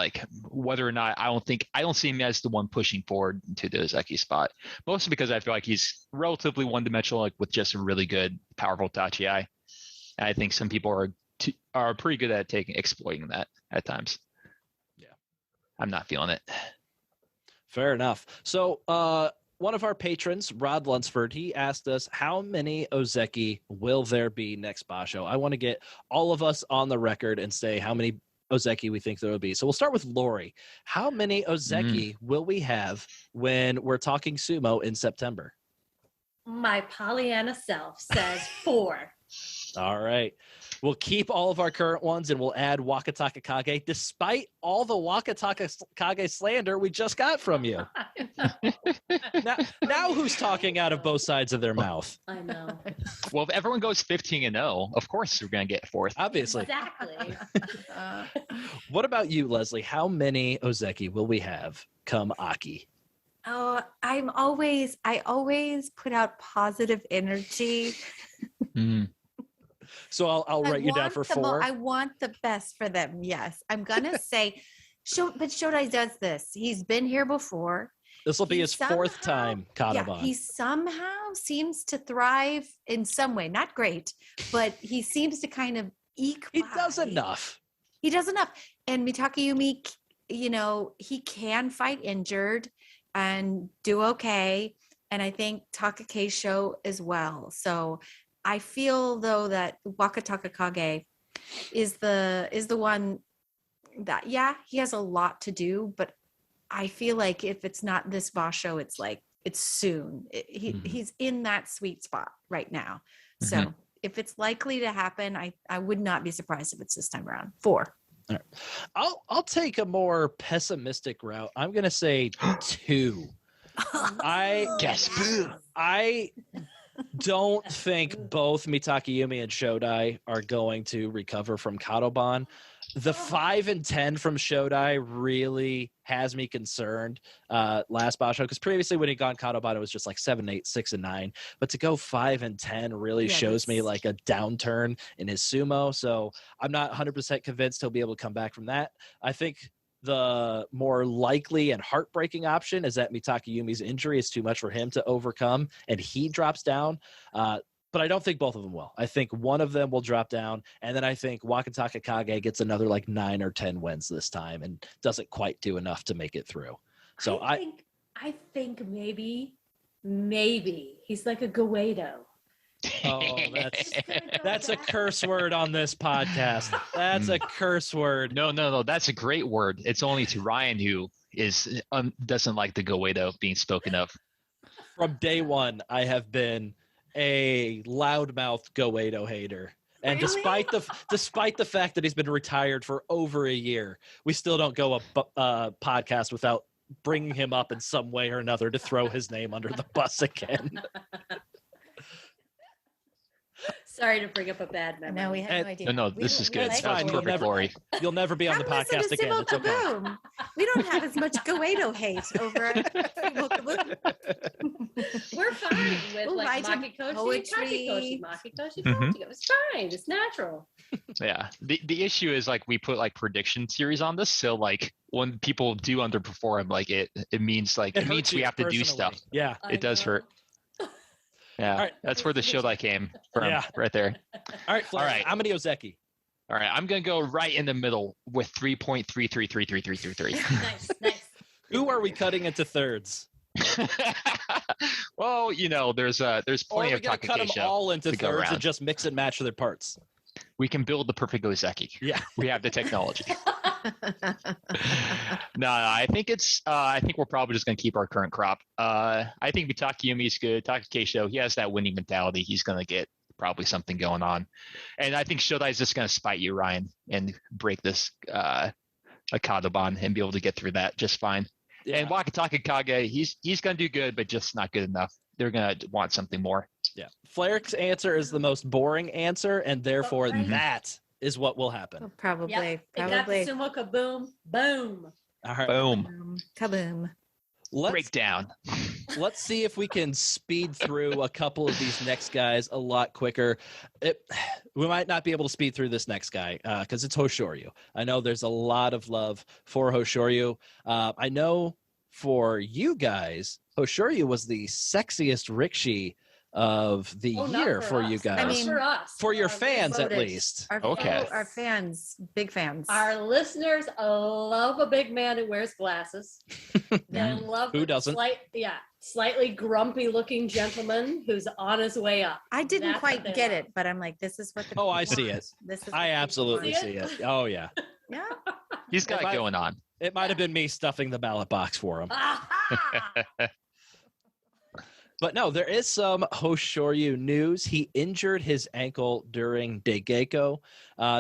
whether or not, I don't see him as the one pushing forward to the Ozeki spot. Mostly because I feel like he's relatively one-dimensional, with just a really good, powerful Tachi-ai. And I think some people are pretty good at exploiting that at times. Yeah, I'm not feeling it. Fair enough. So one of our patrons, Rod Lunsford, he asked us, how many Ozeki will there be next basho? I want to get all of us on the record and say how many Ozeki we think there will be. So we'll start with Laurie. How many Ozeki will we have when we're talking sumo in September? My Pollyanna self says 4. All right. We'll keep all of our current ones and we'll add Wakatakakage, despite all the Wakatakakage slander we just got from you. Now who's talking out of both sides of their mouth? I know. Well, if everyone goes 15-0, of course we're going to get fourth. Obviously. Exactly. What about you, Leslie? How many Ozeki will we have come Aki? Oh, I always put out positive energy. So I'll write you down for 4. I want the best for them. Yes, I'm gonna say, but Shodai does this. He's been here before. This will be his fourth time Kadoban. Yeah, he somehow seems to thrive in some way. Not great, but he seems to kind of eke He by. does enough. He does enough. And Mitakayumi, he can fight injured and do okay. And I think Takakeisho as well. So I feel though that Wakatakakage is the one that, he has a lot to do, but I feel like if it's not this basho, it's like it's soon. He's in that sweet spot right now. So if it's likely to happen, I would not be surprised if it's this time around. 4. All right. I'll take a more pessimistic route. I'm gonna say 2. I don't think both Mitakayumi and Shodai are going to recover from Kadoban. The 5 and 10 from Shodai really has me concerned last basho, because previously when he gone Kadoban, it was just like 7, 8, 6, and 9. But to go 5 and 10 really shows me like a downturn in his sumo. So I'm not 100% convinced he'll be able to come back from that. I think the more likely and heartbreaking option is that Mitakayumi's injury is too much for him to overcome and he drops down. But I don't think both of them will. I think one of them will drop down, and then I think Wakatakakage gets another like 9 or 10 wins this time and doesn't quite do enough to make it through. So I think maybe he's like a Goedo. Oh, that's a curse word on this podcast. That's a curse word. No. That's a great word. It's only to Ryan, who doesn't like the Goedo being spoken of. From day one, I have been a loudmouth Goedo hater. And Really? despite the fact that he's been retired for over a year, we still don't go a podcast without bringing him up in some way or another to throw his name under the bus again. Sorry to bring up a bad memory. No, we have no idea. No, this is good. It's fine. Perfect, Laurie. You'll never be on the Come listen podcast to again. Sumo It's okay. Kaboom. We don't have as much Goedo hate over at Sumo Kaboom. We're fine with We'll like write him Makikoshi, poetry. Makikoshi, Mm-hmm. It's fine. It's natural. Yeah. The issue is like we put like prediction series on this, so like when people do underperform, like it means like it means we have to do stuff. Yeah. It does hurt. Yeah, All right. that's where the Shodai came from, right there. All right, Flair, All right. how many Ozeki? All right, I'm going to go right in the middle with 3.3333333. Nice. Who are we cutting into thirds? Well, there's Or are plenty we of going to cut them Takakeisho all into to go thirds around. and just mix and match their parts? We can build the perfect Ozeki. Yeah. We have the technology. No, I think we're probably just going to keep our current crop. I think Mitakayumi is good. Takakeisho, he has that winning mentality. He's going to get probably something going on. And I think Shodai is just going to spite you, Ryan, and break this a Kadoban and be able to get through that just fine. Yeah. And Wakatakakage, he's going to do good, but just not good enough. They're going to want something more. Yeah. Flair's answer is the most boring answer, and therefore that is what will happen. Probably. Yep. They got the Sumo Kaboom. Boom. All right. Boom. Kaboom. Breakdown. Let's see if we can speed through a couple of these next guys a lot quicker. We might not be able to speed through this next guy because it's Hoshoryu. I know there's a lot of love for Hoshoryu. I know for you guys, Hoshoryu was the sexiest Rikishi of the year for you guys. I mean, for us. For your fans, at voters. least. Okay. Our fans, big fans. Our listeners love a big man who wears glasses. They love Who doesn't? Slightly grumpy looking gentleman who's on his way up. I didn't That's quite what they get love. it, but I'm like, this is what the Oh, I people see want. it. This is I what absolutely people see want. it. Oh, yeah. want. Yeah. He's got If I- it going on. It might have been me stuffing the ballot box for him. Aha! But no, there is some Hoshoryu news. He injured his ankle during Daigeko.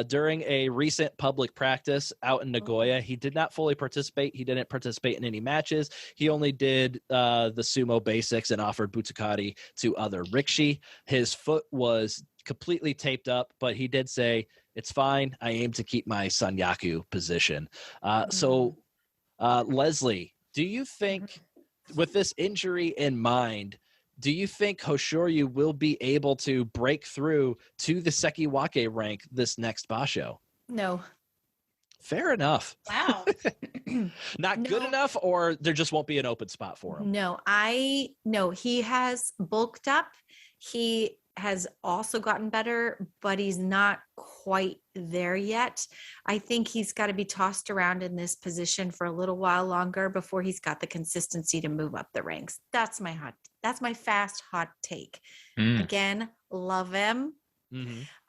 During a recent public practice out in Nagoya, he did not fully participate. He didn't participate in any matches. He only did the sumo basics and offered butsukari to other Rikishi. His foot was completely taped up, but he did say, "It's fine. I aim to keep my sanyaku position." So, Leslie, do you think, with this injury in mind, do you think Hoshoryu will be able to break through to the Sekiwake rank this next basho? No. Fair enough. Wow. Not good enough, or there just won't be an open spot for him? No, he has bulked up. He has also gotten better, but he's not quite there yet. I think he's got to be tossed around in this position for a little while longer before he's got the consistency to move up the ranks. That's my fast hot take. Again, love him.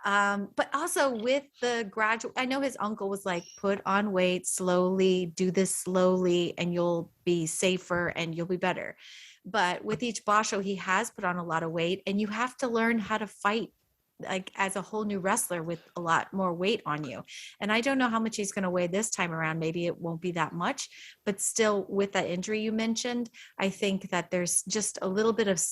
But also with the gradual, I know his uncle was like, put on weight slowly, do this slowly, and you'll be safer and you'll be better. But with each basho, he has put on a lot of weight, and you have to learn how to fight like as a whole new wrestler with a lot more weight on you. And I don't know how much he's going to weigh this time around. Maybe it won't be that much, but still with that injury you mentioned, I think that there's just a little bit of,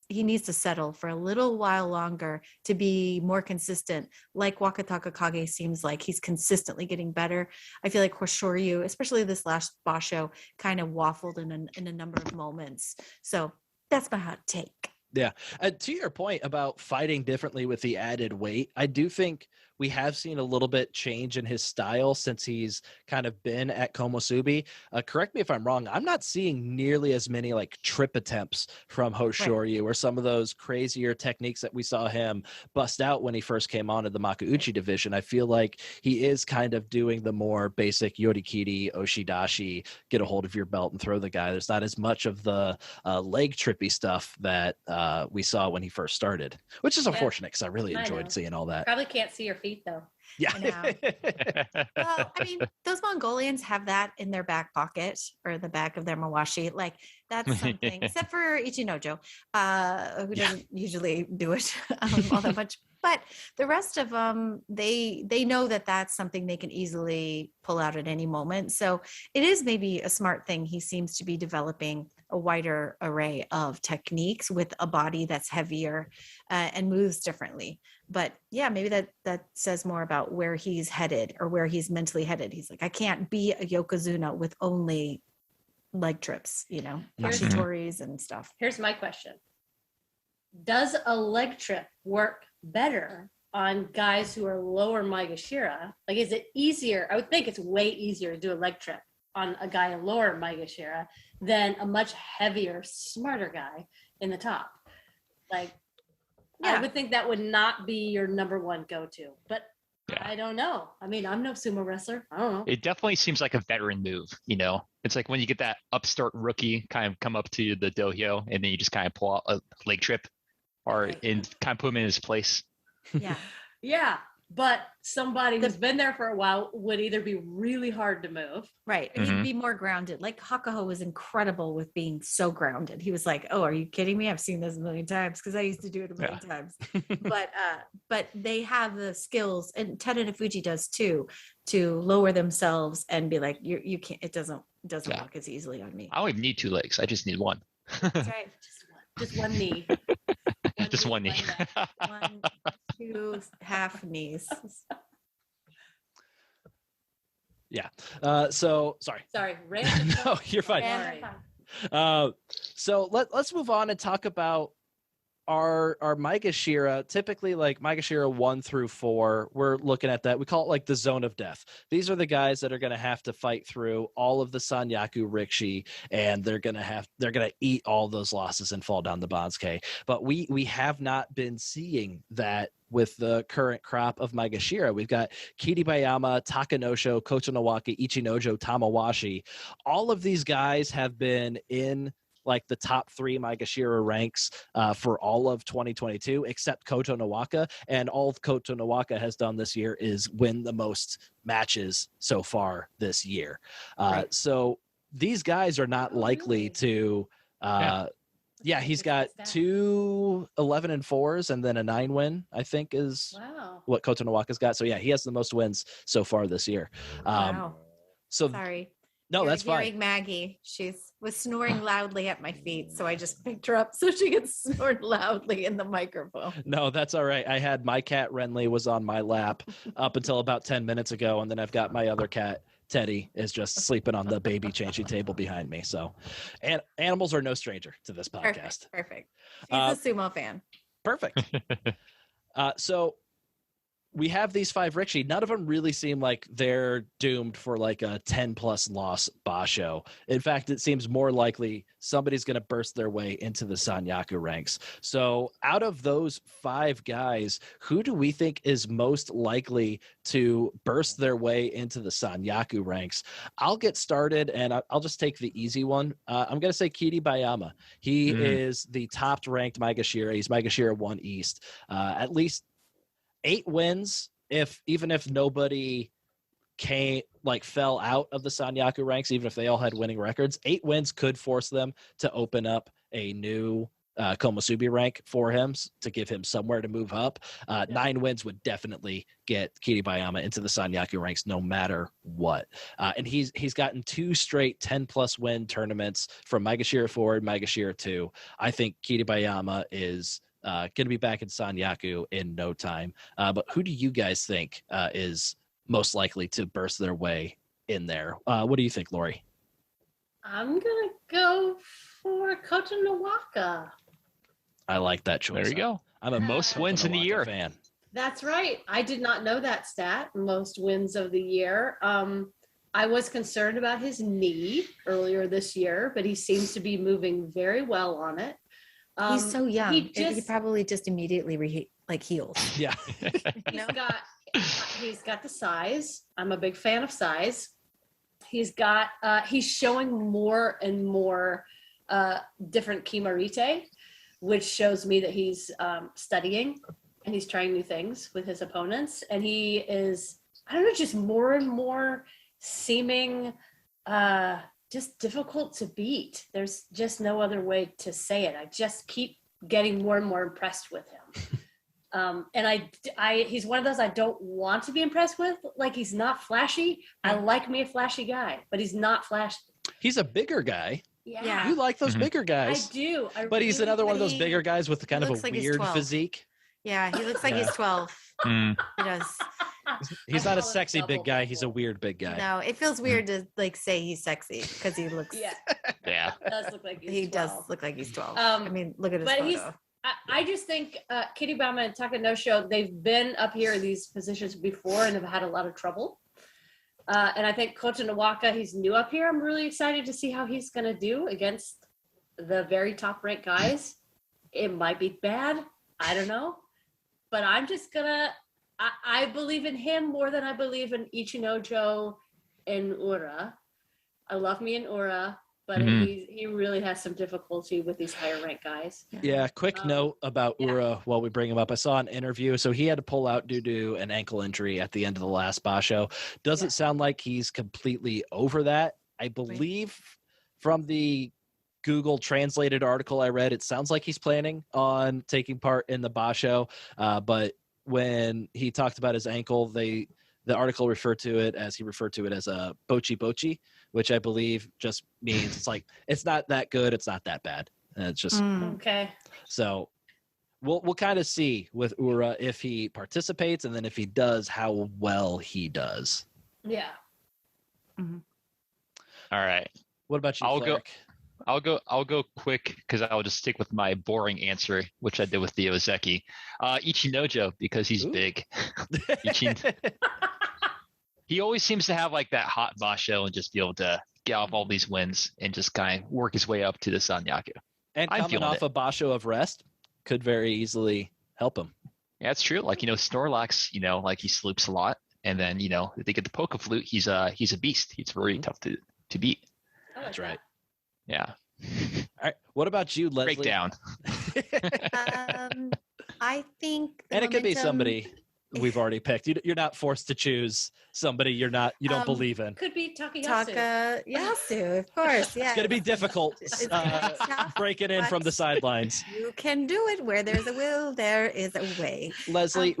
he needs to settle for a little while longer to be more consistent. Like Wakatakakage seems like he's consistently getting better. I feel like Hoshoryu, especially this last basho, kind of waffled in a number of moments. So that's my hot take. Yeah. To your point about fighting differently with the added weight, I do think we have seen a little bit change in his style since he's kind of been at Komosubi. Correct me if I'm wrong. I'm not seeing nearly as many like trip attempts from Hoshoryu or some of those crazier techniques that we saw him bust out when he first came on in the Makuuchi division. I feel like he is kind of doing the more basic Yorikiri, Oshidashi, get a hold of your belt and throw the guy. There's not as much of the leg trippy stuff that we saw when he first started, which is unfortunate because I really enjoyed seeing all that. Probably can't see your feet though. Yeah. Well, I mean, those Mongolians have that in their back pocket or the back of their mawashi. Like that's something, except for Ichinojo, who doesn't usually do it all that much. But the rest of them, they know that that's something they can easily pull out at any moment. So it is maybe a smart thing. He seems to be developing a wider array of techniques with a body that's heavier and moves differently. But yeah, maybe that says more about where he's headed or where he's mentally headed. He's like, I can't be a Yokozuna with only leg trips, Ashitoris and stuff. Here's my question. Does a leg trip work better on guys who are lower Maegashira? Like, is it easier? I would think it's way easier to do a leg trip on a guy in lower Maegashira than a much heavier, smarter guy in the top. Like, I would think that would not be your number one go-to, but I don't know. I mean, I'm no sumo wrestler. I don't know. It definitely seems like a veteran move, It's like when you get that upstart rookie kind of come up to the dojo and then you just kind of pull out a leg trip or kind of put him in his place. Yeah. Yeah. But somebody who's been there for a while would either be really hard to move. Right. And he'd be more grounded. Like Hakuho was incredible with being so grounded. He was like, oh, are you kidding me? I've seen this a million times because I used to do it a million times. But they have the skills, and Terunofuji does too, to lower themselves and be like, you can't, it doesn't walk as easily on me. I don't even need 2 legs. I just need one. That's right. Just one knee. Just one knee. 1, 2 half knees. Yeah. So sorry. No, you're fine. So let's move on and talk about our Maegashira. Typically, like Maegashira 1 through 4, we're looking at that. We call it like the zone of death. These are the guys that are going to have to fight through all of the Sanyaku Rikishi, and they're going to eat all those losses and fall down the Bansuke. But we have not been seeing that with the current crop of Maegashira. We've got Kiribayama, Takanosho, Kotonowaka, Ichinojo, Tamawashi. All of these guys have been in like the top 3 Maegashira ranks for all of 2022, except Kotonowaka. And all Kotonowaka has done this year is win the most matches so far this year. So these guys are not likely to he's got 2 11-4s and then a 9 win, I think is what Kotonowaka's got. So yeah, he has the most wins so far this year. So sorry. No, that's fine. Maggie, was snoring loudly at my feet, so I just picked her up so she could snore loudly in the microphone. No, that's all right. I had my cat Renly was on my lap up until about 10 minutes ago, and then I've got my other cat Teddy is just sleeping on the baby changing table behind me. So, and animals are no stranger to this podcast. Perfect. She's a sumo fan. Perfect. So we have these 5 Rikishi. None of them really seem like they're doomed for like a 10-plus loss basho. In fact, it seems more likely somebody's going to burst their way into the Sanyaku ranks. So out of those 5 guys, who do we think is most likely to burst their way into the Sanyaku ranks? I'll get started, and I'll just take the easy one. I'm going to say Kiribayama. He is the top-ranked Maegashira. He's Maegashira 1 East. At least 8 wins, even if nobody fell out of the Sanyaku ranks, even if they all had winning records, 8 wins could force them to open up a new Komusubi rank for him to give him somewhere to move up. 9 wins would definitely get Kiribayama into the Sanyaku ranks no matter what. And he's gotten 2 straight 10-plus win tournaments from Maegashira 4 and Maegashira 2. I think Kiribayama is going to be back in Sanyaku in no time. But who do you guys think is most likely to burst their way in there? What do you think, Laurie? I'm going to go for Kotonowaka. I like that choice. There you go. I'm a most wins in the year fan. That's right. I did not know that stat, most wins of the year. I was concerned about his knee earlier this year, but he seems to be moving very well on it. He's so young. He probably just immediately heals. Yeah. He's got the size. I'm a big fan of size. He's showing more and more different kimarite, which shows me that he's studying and he's trying new things with his opponents. And he is, I don't know, just more and more seeming just difficult to beat. There's just no other way to say it. I just keep getting more and more impressed with him. And he's one of those I don't want to be impressed with. Like, he's not flashy. I like me a flashy guy, but he's not flashy. He's a bigger guy. Yeah. You like those bigger guys. I do. But he's another one of those bigger guys with kind of a weird physique. Yeah, he looks like he's 12. He does. He's not a sexy big guy. He's a weird big guy. No, it feels weird to say he's sexy because he looks. Yeah. Does look like he 12. does look like he's 12. I mean, look at his photo. I just think Kiribayama and Takanosho, they've been up here in these positions before and have had a lot of trouble. And I think Kotonowaka, he's new up here. I'm really excited to see how he's going to do against the very top ranked guys. It might be bad. I don't know. But I'm just going to, I believe in him more than I believe in Ichinojo and Ura. I love me in Ura, but he really has some difficulty with these higher ranked guys. Yeah, quick note about Ura while we bring him up. I saw an interview. So he had to pull out due to an ankle injury at the end of the last basho. Doesn't sound like he's completely over that. I believe from the Google translated article I read, it sounds like he's planning on taking part in the basho. But when he talked about his ankle, the article referred to it as a bochi, which I believe just means it's not that good, it's not that bad. And it's just okay. So we'll kind of see with Ura if he participates, and then if he does, how well he does. Yeah. All right. What about you, I'll go quick because I'll just stick with my boring answer, which I did with the Ozeki. Ichinojo, because he's big. He always seems to have like that hot basho and just be able to get off all these wins and just kind of work his way up to the Sanyaku. And coming off a basho of rest could very easily help him. Yeah, that's true. Like, Snorlax, like he sloops a lot. And then, if they get the Poke Flute, he's a beast. He's very tough to beat. That's right. Yeah. All right. What about you, Leslie? Breakdown. I think, and it could be somebody we've already picked. You're not forced to choose somebody you don't believe in. Could be Takayasu. Takayasu, of course. Yeah. It's going to be difficult breaking in from the sidelines. You can do it. Where there's a will, there is a way. Leslie,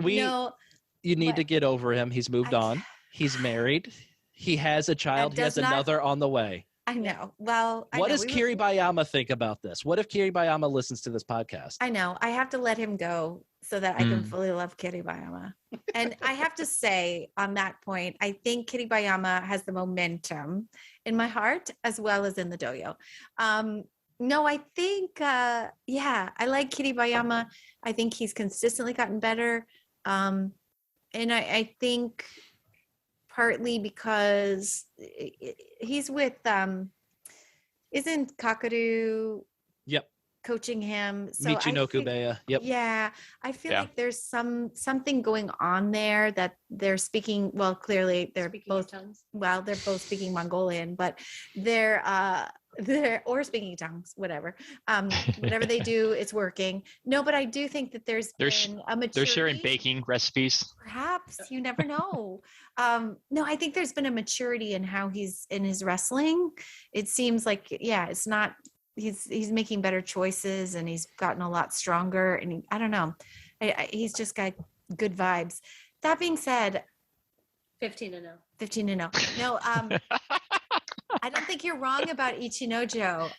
you need to get over him. He's moved on. He's married. He has a child. He has another on the way. I know. Well, what does Kiribayama think about this? What if Kiribayama listens to this podcast? I know. I have to let him go so that I can fully love Kiribayama. And I have to say on that point, I think Kiribayama has the momentum in my heart as well as in the dojo. No, I think, I like Kiribayama. I think he's consistently gotten better. And I think partly because he's with isn't Kakaru Yep. coaching him? So Michinoku Beya. Yep. Yeah, I feel like there's something going on there that they're speaking. Well, clearly they're both speaking Mongolian, but they're or speaking tongues, whatever. Whatever they do, it's working. No, but I do think that there's been a maturity. They're sharing baking recipes. Perhaps, you never know. No, I think there's been a maturity in how he's in his wrestling. It seems like, it's not. He's making better choices, and he's gotten a lot stronger. And I don't know, he's just got good vibes. That being said, 15-0. 15-0. No, I don't think you're wrong about Ichinojo.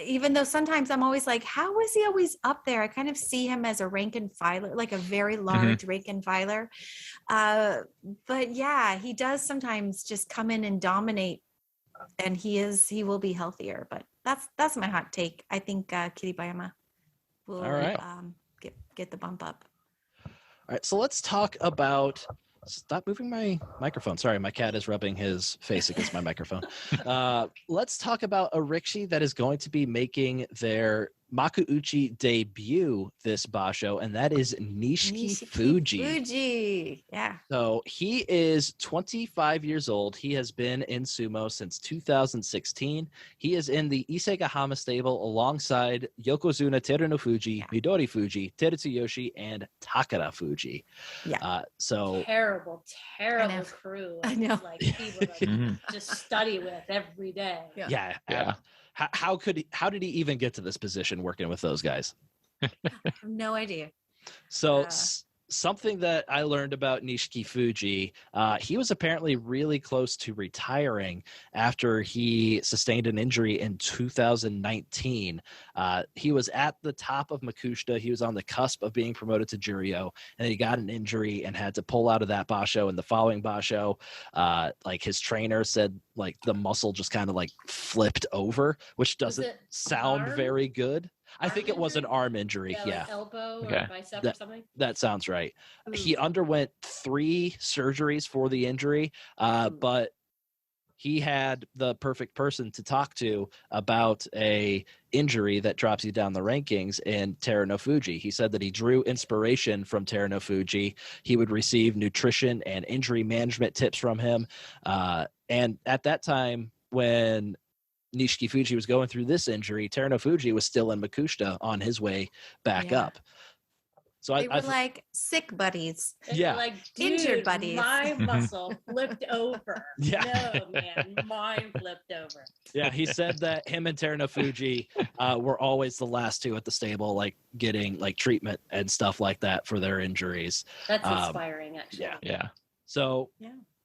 Even though sometimes I'm always like, how is he always up there? I kind of see him as a rank and filer, like a very large rank and filer. But yeah, he does sometimes just come in and dominate, and he will be healthier. But that's my hot take. I think Kiribayama will get the bump up. All right, so let's talk about. Stop moving my microphone. Sorry, my cat is rubbing his face against my microphone. Let's talk about a rickshaw that is going to be making their Makuuchi debut this basho, and that is Nishiki Fuji. Yeah. So he is 25 years old. He has been in sumo since 2016. He is in the Isegahama stable alongside Yokozuna Terunofuji, Midori Fuji, Terutsuyoshi, and Takara Fuji. Yeah. So terrible crew. I know. Like people to just study with every day. Yeah. How did he even get to this position working with those guys? I have no idea. So something that I learned about Nishiki Fuji, he was apparently really close to retiring after he sustained an injury in 2019. He was at the top of Makushita. He was on the cusp of being promoted to Juryo, and he got an injury and had to pull out of that basho. And the following basho, like his trainer said, like the muscle just kind of like flipped over, which doesn't sound very good. I think it was an arm injury. Yeah. Like elbow or bicep or something. That sounds right. He underwent 3 surgeries for the injury, but he had the perfect person to talk to about a injury that drops you down the rankings in Terunofuji. He said that he drew inspiration from Terunofuji. He would receive nutrition and injury management tips from him. And at that time, when Nishiki Fuji was going through this injury, Terunofuji was still in Makushita on his way back up. So they were like sick buddies. Like, injured buddies. My muscle flipped over. Yeah. No, man, mine flipped over. Yeah, he said that him and Terunofuji were always the last 2 at the stable, like getting like treatment and stuff like that for their injuries. That's inspiring, actually. Yeah. So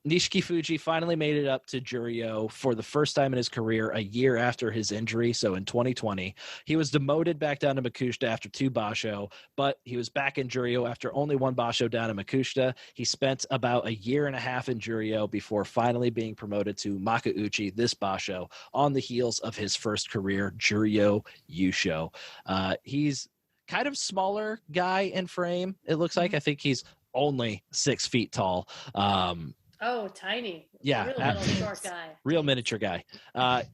Nishiki Fuji finally made it up to Juryo for the first time in his career a year after his injury. So in 2020, he was demoted back down to Makushita after 2 basho, but he was back in Juryo after only 1 basho down in Makushita. He spent about a year and a half in Juryo before finally being promoted to Makuuchi this basho on the heels of his first career Juryo Yusho. He's kind of smaller guy in frame. It looks like, I think he's only 6 feet tall. Oh, tiny. Yeah. Real little short guy. Real miniature guy.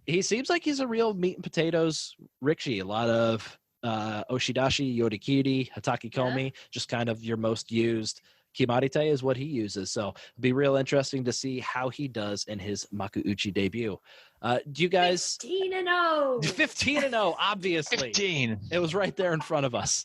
He seems like he's a real meat and potatoes rickshaw. A lot of oshidashi, yorikiri, hataki komi, just kind of your most used. Kimarite is what he uses. So it'd be real interesting to see how he does in his Makuuchi debut. Do you guys 15-0. 15-0, obviously. 15. It was right there in front of us.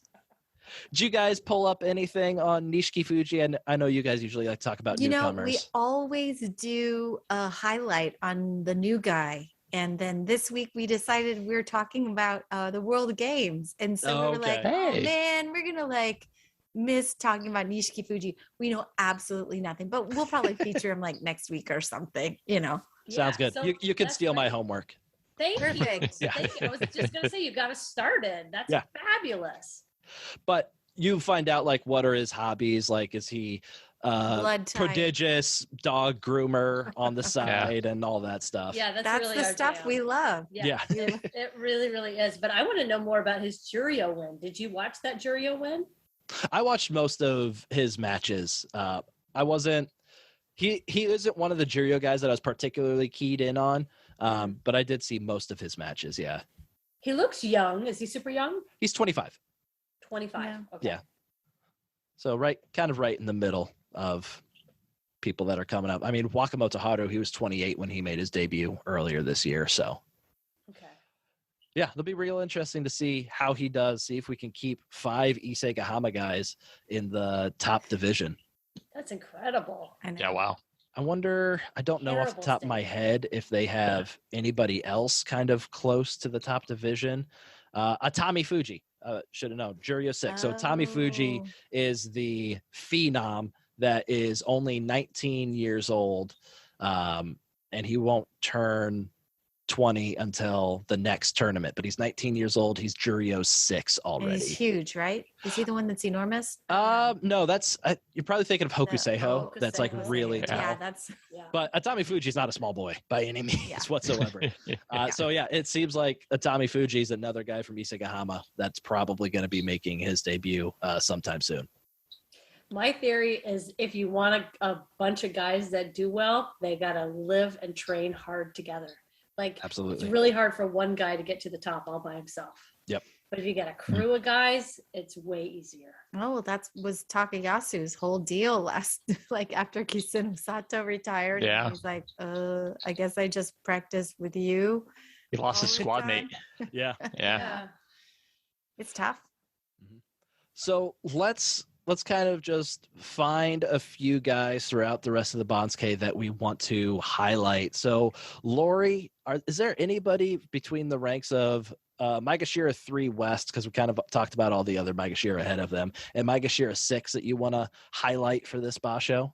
Did you guys pull up anything on Nishiki Fuji? And I know you guys usually like to talk about newcomers. We always do a highlight on the new guy. And then this week we decided we were talking about the World Games. And so we were like, oh man, we're going to like miss talking about Nishiki Fuji. We know absolutely nothing, but we'll probably feature him like next week or something, you know. Sounds good. So you can steal my homework. Thank you. Perfect. Thank you. I was just going to say, you got us started. That's fabulous. But you find out like what are his hobbies? Like, is he prodigious dog groomer on the side and all that stuff? Yeah, that's really the stuff we love. Yeah. It really, really is. But I want to know more about his Juryo win. Did you watch that Juryo win? I watched most of his matches. I wasn't. He isn't one of the Juryo guys that I was particularly keyed in on, but I did see most of his matches. Yeah. He looks young. Is he super young? He's 25. 25. Yeah. Okay. Yeah. So kind of right in the middle of people that are coming up. I mean, Wakamoto Haru, he was 28 when he made his debut earlier this year. So. Okay. Yeah, it'll be real interesting to see how he does. See if we can keep 5 Isegahama guys in the top division. That's incredible. Yeah, wow. I wonder, I don't know off the top of my head if they have anybody else kind of close to the top division. Atami Fuji, should have known, Juryo 6. So Atami Fuji is the phenom that is only 19 years old, and he won't turn 20 until the next tournament, but he's 19 years old. He's Juryo 6 already. And he's huge, right? Is he the one that's enormous? No, that's you're probably thinking of Hokuseiho. That's like Hokuseiho. really Yeah, tall. that's But Atami Fuji is not a small boy by any means whatsoever. Yeah. So yeah, it seems like Atami Fuji is another guy from Isegahama that's probably going to be making his debut sometime soon. My theory is if you want a bunch of guys that do well, they got to live and train hard together. Like, Absolutely. It's really hard for one guy to get to the top all by himself. Yep. But if you get a crew of guys, it's way easier. Oh, that was Takayasu's whole deal last, like after Kiseno Sato retired. Yeah. He's like, I guess I just practice with you. He lost his all the squad time. mate. Yeah. Yeah. It's tough. So let's kind of just find a few guys throughout the rest of the Bansuke that we want to highlight. So Laurie, is there anybody between the ranks of Maegashira 3 West, because we kind of talked about all the other Maegashira ahead of them, and Maegashira 6 that you want to highlight for this basho?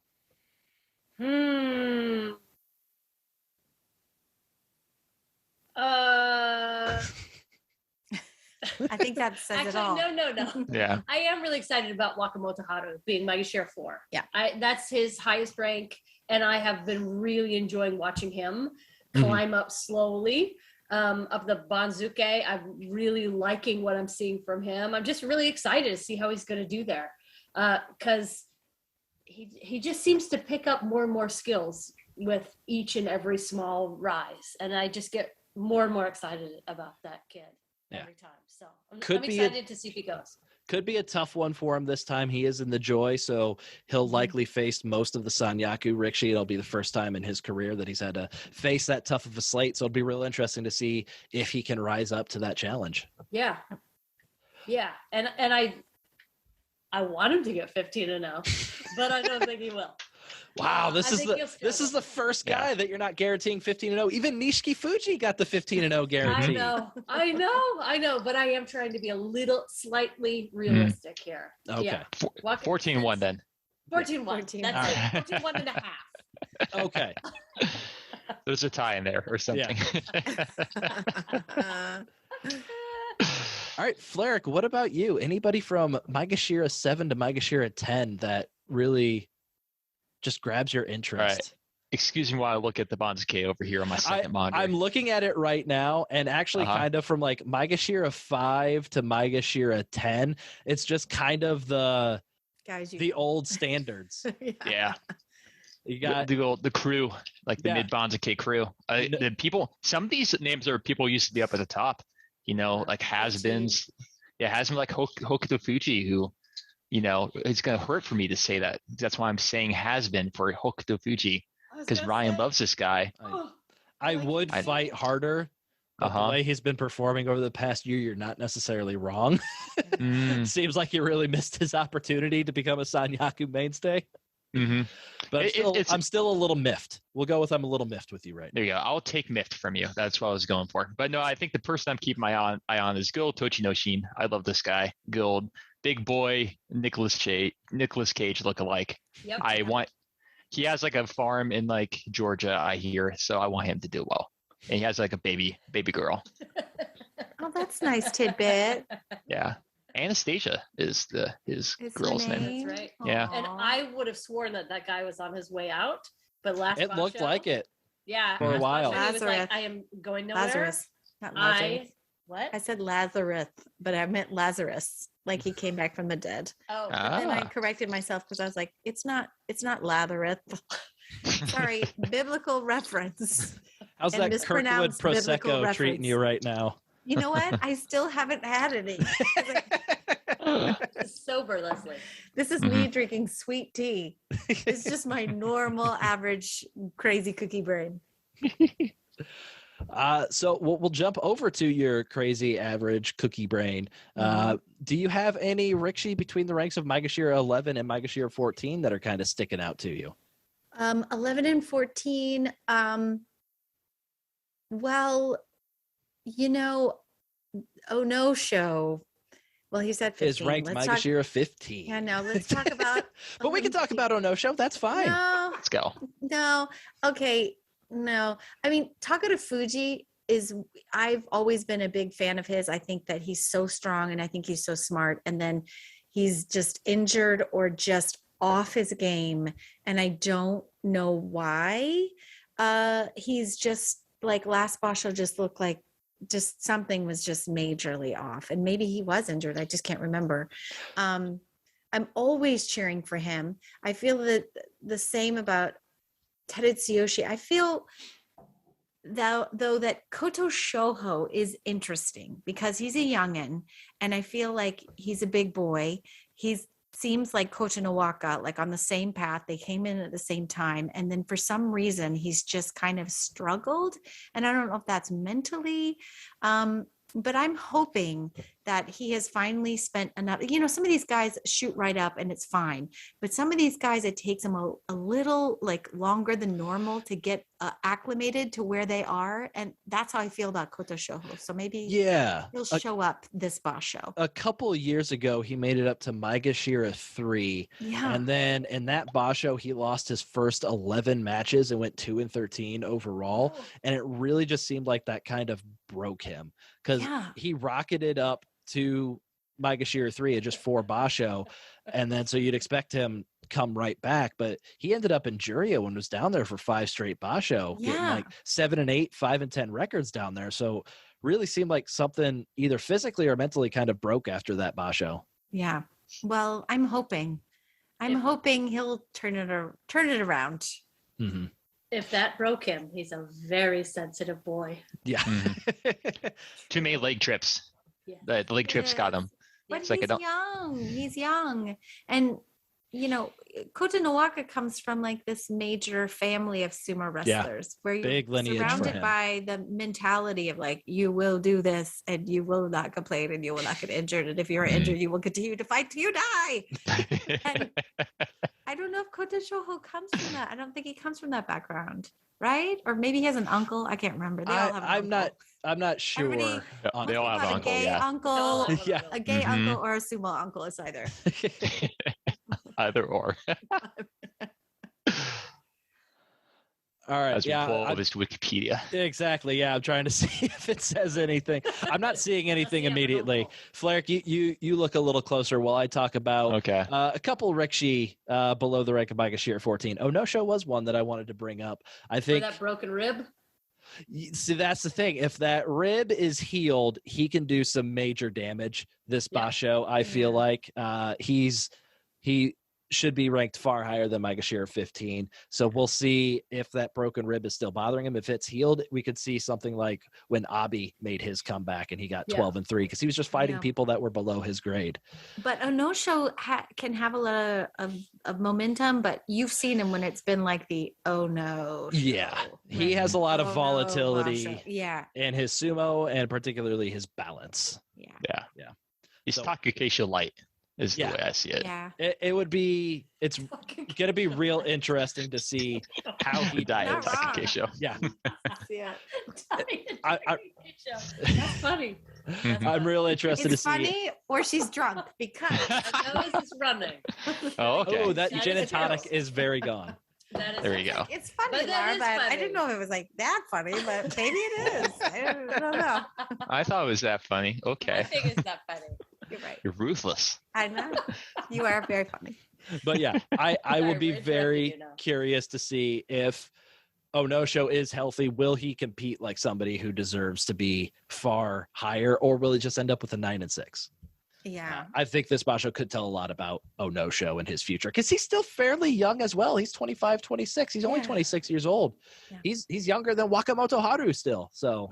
I think that says it all. No. Yeah. I am really excited about Wakamoto Haru being Maegashira 4. Yeah. That's his highest rank, and I have been really enjoying watching him climb up slowly of the Banzuke. I'm really liking what I'm seeing from him. I'm just really excited to see how he's going to do there, because he just seems to pick up more and more skills with each and every small rise, and I just get more and more excited about that kid every time. So I'm excited to see if he goes. Could be a tough one for him this time. He is in the Joy, so he'll likely face most of the Sanyaku Rikishi. It'll be the first time in his career that he's had to face that tough of a slate, so it'll be real interesting to see if he can rise up to that challenge. Yeah. And I want him to get 15-0, but I don't think he will. Wow, this is the first guy that you're not guaranteeing 15-0. Even Nishiki Fuji got the 15-0 guarantee. I know, but I am trying to be a little slightly realistic here. Okay. Yeah. 14-1 then. 14-1. That's it. 14-1 and a half. Okay. There's a tie in there or something. All right, Fleric, what about you? Anybody from Maegashira 7 to Maegashira 10 that really just grabs your interest? Right. Excuse me while I look at the Banzuke over here on my second monitor. I'm looking at it right now, and actually kind of from like Maegashira 5 to Maegashira 10, it's just kind of the old standards. Yeah. You got the crew, like the mid Banzuke crew. The people, some of these names are people used to be up at the top, like has-beens. Yeah, has-been like Hokuto Fuji, who, it's going to hurt for me to say that. That's why I'm saying has-been for Hokuto Fuji, because Ryan loves this guy. I would fight harder. But the way he's been performing over the past year, you're not necessarily wrong. Seems like he really missed his opportunity to become a Sanyaku mainstay. But I'm still a little miffed. We'll go with I'm a little miffed with you right now. There you go. I'll take miffed from you. That's what I was going for. But no, I think the person I'm keeping my eye on is Guild Tochinoshin. I love this guy. Guild, big boy, Nicolas Cage lookalike. Yep. He has like a farm in like Georgia, I hear, so I want him to do well. And he has like a baby girl. Oh, that's nice tidbit. Yeah. Anastasia is his girl's name. That's right. Yeah. And I would have sworn that guy was on his way out, but it looked like it. Yeah. For a while. He was like, I am going nowhere. Lazarus. What? I said Lazarus, but I meant Lazarus, like he came back from the dead. Oh, But then I corrected myself because I was like, it's not Lazarus. Sorry, biblical reference. How's And that Kirkwood mispronounced biblical Prosecco treating reference. you right now? You know what? I still haven't had any. sober, Leslie. This is me drinking sweet tea. It's just my normal, average, crazy cookie brain. So we'll jump over to your crazy average cookie brain. Do you have any Rikishi between the ranks of Maegashira 11 and Maegashira 14 that are kind of sticking out to you? 11 and 14. Well, Oh No Show. Well, he said 15. Is ranked Maegashira 15. Yeah, no, let's talk about. But we can talk about Oh No Show. That's fine. No, Let's go. no. Okay. No. I mean, Terunofuji I've always been a big fan of his. I think that he's so strong and I think he's so smart. And then he's just injured or just off his game. And I don't know why. He's just like last basho just looked like just something was just majorly off. And maybe he was injured. I just can't remember. I'm always cheering for him. I feel that the same about Terunofuji. I feel though that Koto Shoho is interesting because he's a youngin, and I feel like he's a big boy. He seems like Koto Nawaka, like on the same path. They came in at the same time, and then for some reason he's just kind of struggled. And I don't know if that's mentally, but I'm hoping that he has finally spent enough. Some of these guys shoot right up and it's fine, but some of these guys, it takes them a little like longer than normal to get acclimated to where they are. And that's how I feel about Koto Shoho. So maybe he'll show up this basho. A couple of years ago, he made it up to Maegashira 3. Yeah. And then in that basho, he lost his first 11 matches and went 2-13 overall. Oh. And it really just seemed like that kind of broke him because he rocketed up to Maegashira 3 at just 4 basho. And then so you'd expect him come right back, but he ended up in Juryo and was down there for 5 straight basho, getting like 7-8, 5-10 records down there. So really seemed like something either physically or mentally kind of broke after that basho. Yeah. Well, I'm hoping he'll turn it around. Mm-hmm. If that broke him, he's a very sensitive boy. Yeah. Mm-hmm. Too many leg trips. Yeah. The leg trips got him. But It's he's like young. He's young. And, Koto Nawaka comes from like this major family of sumo wrestlers where you're big lineage surrounded by the mentality of like, you will do this and you will not complain and you will not get injured. And if you're injured, you will continue to fight till you die. And I don't know if Koto Shoho comes from that. I don't think he comes from that background, right? Or maybe he has an uncle. I can't remember. They all have an uncle. I'm not sure. They all have an uncle. Uncle, a gay Mm-hmm. uncle, or a sumo uncle. It's either. Either or. All right. As we pull up his Wikipedia. Exactly. Yeah, I'm trying to see if it says anything. I'm not seeing anything immediately. Flarek, you look a little closer while I talk about a couple Rikishi below the rank of Maegashira 14. Oh No Show was one that I wanted to bring up. I think for that broken rib. See, that's the thing. If that rib is healed, he can do some major damage this basho. I feel like he should be ranked far higher than Maegashira 15. So we'll see if that broken rib is still bothering him. If it's healed, we could see something like when Abi made his comeback and he got 12-3 because he was just fighting people that were below his grade. But a no-show can have a lot of momentum, but you've seen him when it's been like the oh no show. Yeah. He has a lot of volatility in his sumo and particularly his balance. Yeah. He's Takakeisho light. Is the way I see it. Yeah. It's going to be real interesting to see how he died at Takakeisho. Yeah. That's funny. I'm real interested to see. It's funny or she's drunk because her nose is running. Oh, okay. Oh, that gin and tonic is very gone. There you go. It's funny, Laura, but I didn't know if it was like that funny, but maybe it is. I don't know. I thought it was that funny. Okay. I think it's not funny. You're right. You're ruthless. I know. You are very funny. But yeah, I will be very curious to see if Onosho is healthy, will he compete like somebody who deserves to be far higher, or will he just end up with a 9-6? Yeah. I think this basho could tell a lot about Onosho and his future, because he's still fairly young as well. He's 25, 26. He's only 26 years old. Yeah. He's younger than Wakamoto Haru still. So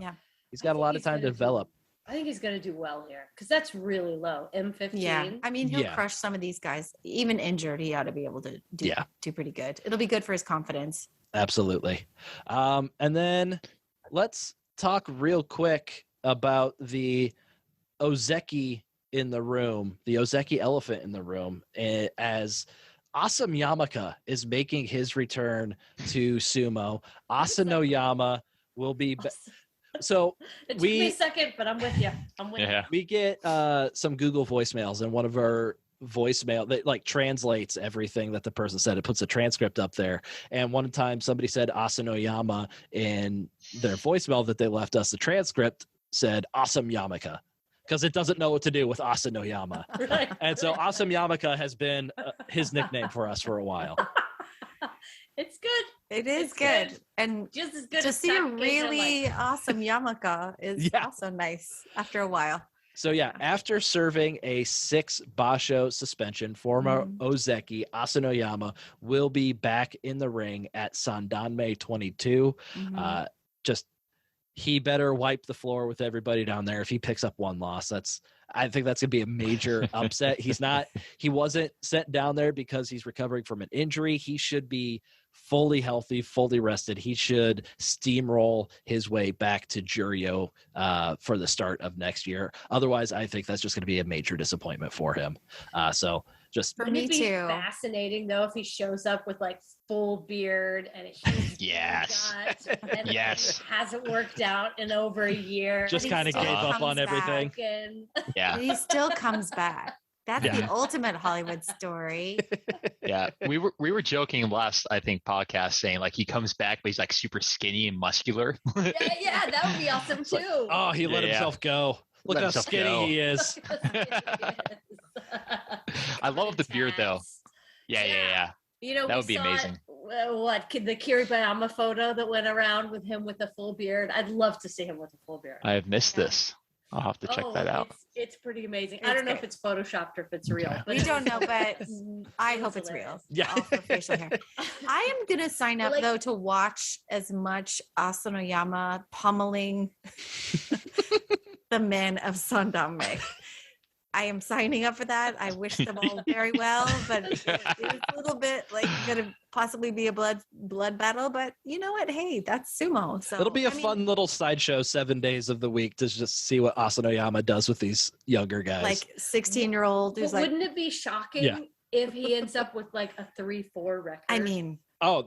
he's got a lot of time to develop. I think he's going to do well here, because that's really low. M15. Yeah. I mean, he'll crush some of these guys. Even injured, he ought to be able to do pretty good. It'll be good for his confidence. Absolutely. And then let's talk real quick about the Ozeki in the room, the Ozeki elephant in the room, as Asanoyama is making his return to sumo. Asanoyama will be so it took me a second, but I'm with you. We get some Google voicemails, and one of our voicemail that like translates everything that the person said. It puts a transcript up there. And one time somebody said Asanoyama in their voicemail that they left us. The transcript said Awesome Yamaka, because it doesn't know what to do with Asanoyama. Right. And so Awesome Yamaka has been his nickname for us for a while. It's good. It's good. And just as good to as see a really awesome Yamaka is also nice after a while. So after serving a 6 basho suspension, former Ozeki Asanoyama will be back in the ring at Sandanme 22. He better wipe the floor with everybody down there. If he picks up one loss, I think that's gonna be a major upset. He wasn't sent down there because he's recovering from an injury. He should be fully healthy, fully rested. He should steamroll his way back to Juryo for the start of next year. Otherwise, I think that's just going to be a major disappointment for him. So just for me too. Fascinating though if he shows up with like full beard and a huge gut and hasn't worked out in over a year. Just kind of gave up on everything. He still comes back. That's the ultimate Hollywood story. We were joking last, I think, podcast saying like he comes back, but he's like super skinny and muscular. That would be awesome too. Like, he let himself go. Look how skinny he is. I love the beard though. Yeah. You know, that would be amazing. The Kiribayama photo that went around with him with a full beard? I'd love to see him with a full beard. I have missed this. I'll have to check that out. It's pretty amazing. I don't know if it's photoshopped or if it's real. But we don't know, but I hope it's real. Yeah. All for facial hair. I am going to sign up, though, to watch as much Asanoyama pummeling the men of Sandanme. I am signing up for that. I wish them all very well, but it's a little bit like going to possibly be a blood battle. But you know what? Hey, that's sumo. So it'll be a fun little sideshow 7 days of the week to just see what Asanoyama does with these younger guys. Like 16-year-old who's like, wouldn't it be shocking if he ends up with like a 3-4 record? I mean, I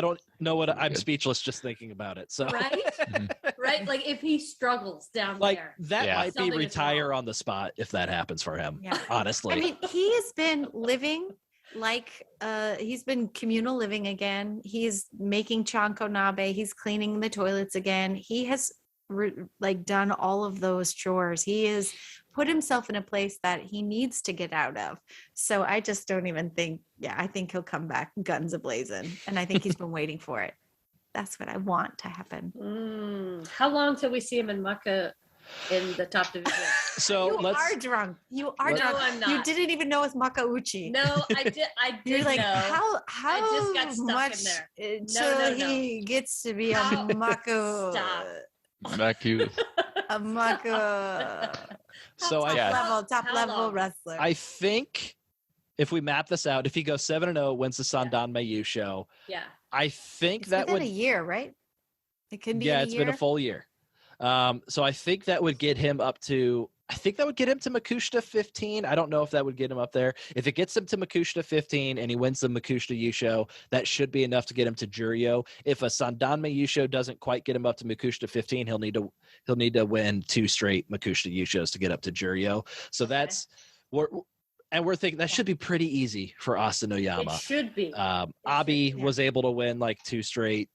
don't know what I'm speechless just thinking about it. So right, like if he struggles down there, that might be retire on the spot if that happens for him. Yeah. Honestly, I mean, he has been living like he's been communal living again. He's making chanko nabe. He's cleaning the toilets again. He has done all of those chores. He has put himself in a place that he needs to get out of. So I just don't even think, I think he'll come back guns a-blazing. And I think he's been waiting for it. That's what I want to happen. How long till we see him in Maka in the top division? So you are drunk. You are drunk. I'm not. You didn't even know it's Makauchi. No, I did. You're like, know. How I just got stuck much in there. Until he gets to be a Mako. Stop. Maku. A Mako. So top level wrestler. I think if we map this out, if he goes 7-0, wins the Sandanme Yu show. Yeah. I think it's that would a year, right? It could be. Yeah, it's been a full year. So I think that would get him up to. I think that would get him to Makushita 15. I don't know if that would get him up there. If it gets him to Makushita 15 and he wins the Makushita Yu show, that should be enough to get him to Juryo. If a Sandanme Yu show doesn't quite get him up to Makushita 15, he'll need to win 2 straight Makushita Yu shows to get up to Juryo. So we're thinking that should be pretty easy for Asanoyama. It should be. Abi was able to win like 2 straight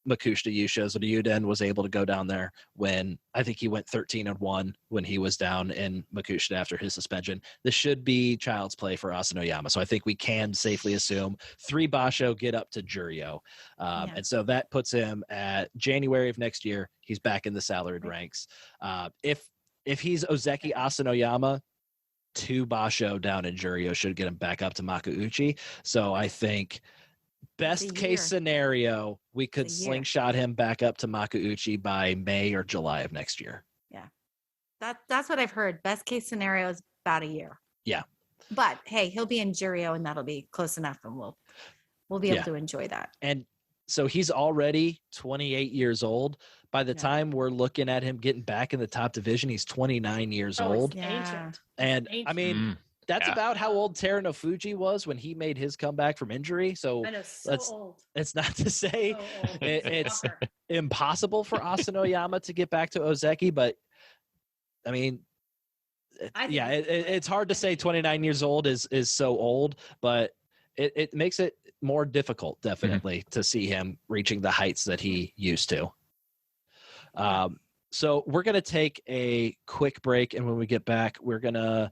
Makushita Yusho Ryuden was able to go down there when I think he went 13-1 when he was down in Makushita after his suspension. This should be child's play for Asanoyama. So I think we can safely assume 3 basho get up to Juryo. And so that puts him at January of next year. He's back in the salaried ranks. If he's Ozeki Asanoyama, 2 basho down in Juryo should get him back up to Makuuchi. So I think best case scenario, we could slingshot him back up to Makuuchi by May or July of next year. Yeah. That's what I've heard. Best case scenario is about a year. Yeah. But hey, he'll be in Juryo and that'll be close enough and we'll be able to enjoy that. And so he's already 28 years old. By the time we're looking at him getting back in the top division, he's 29 years old. Ancient. And I mean, that's about how old Terunofuji was when he made his comeback from injury. So I know, old. It's not to say it's impossible for Asanoyama to get back to Ozeki, but I mean, it's hard to say 29 years old is so old, but it makes it more difficult, definitely, to see him reaching the heights that he used to. So we're going to take a quick break, and when we get back, we're going to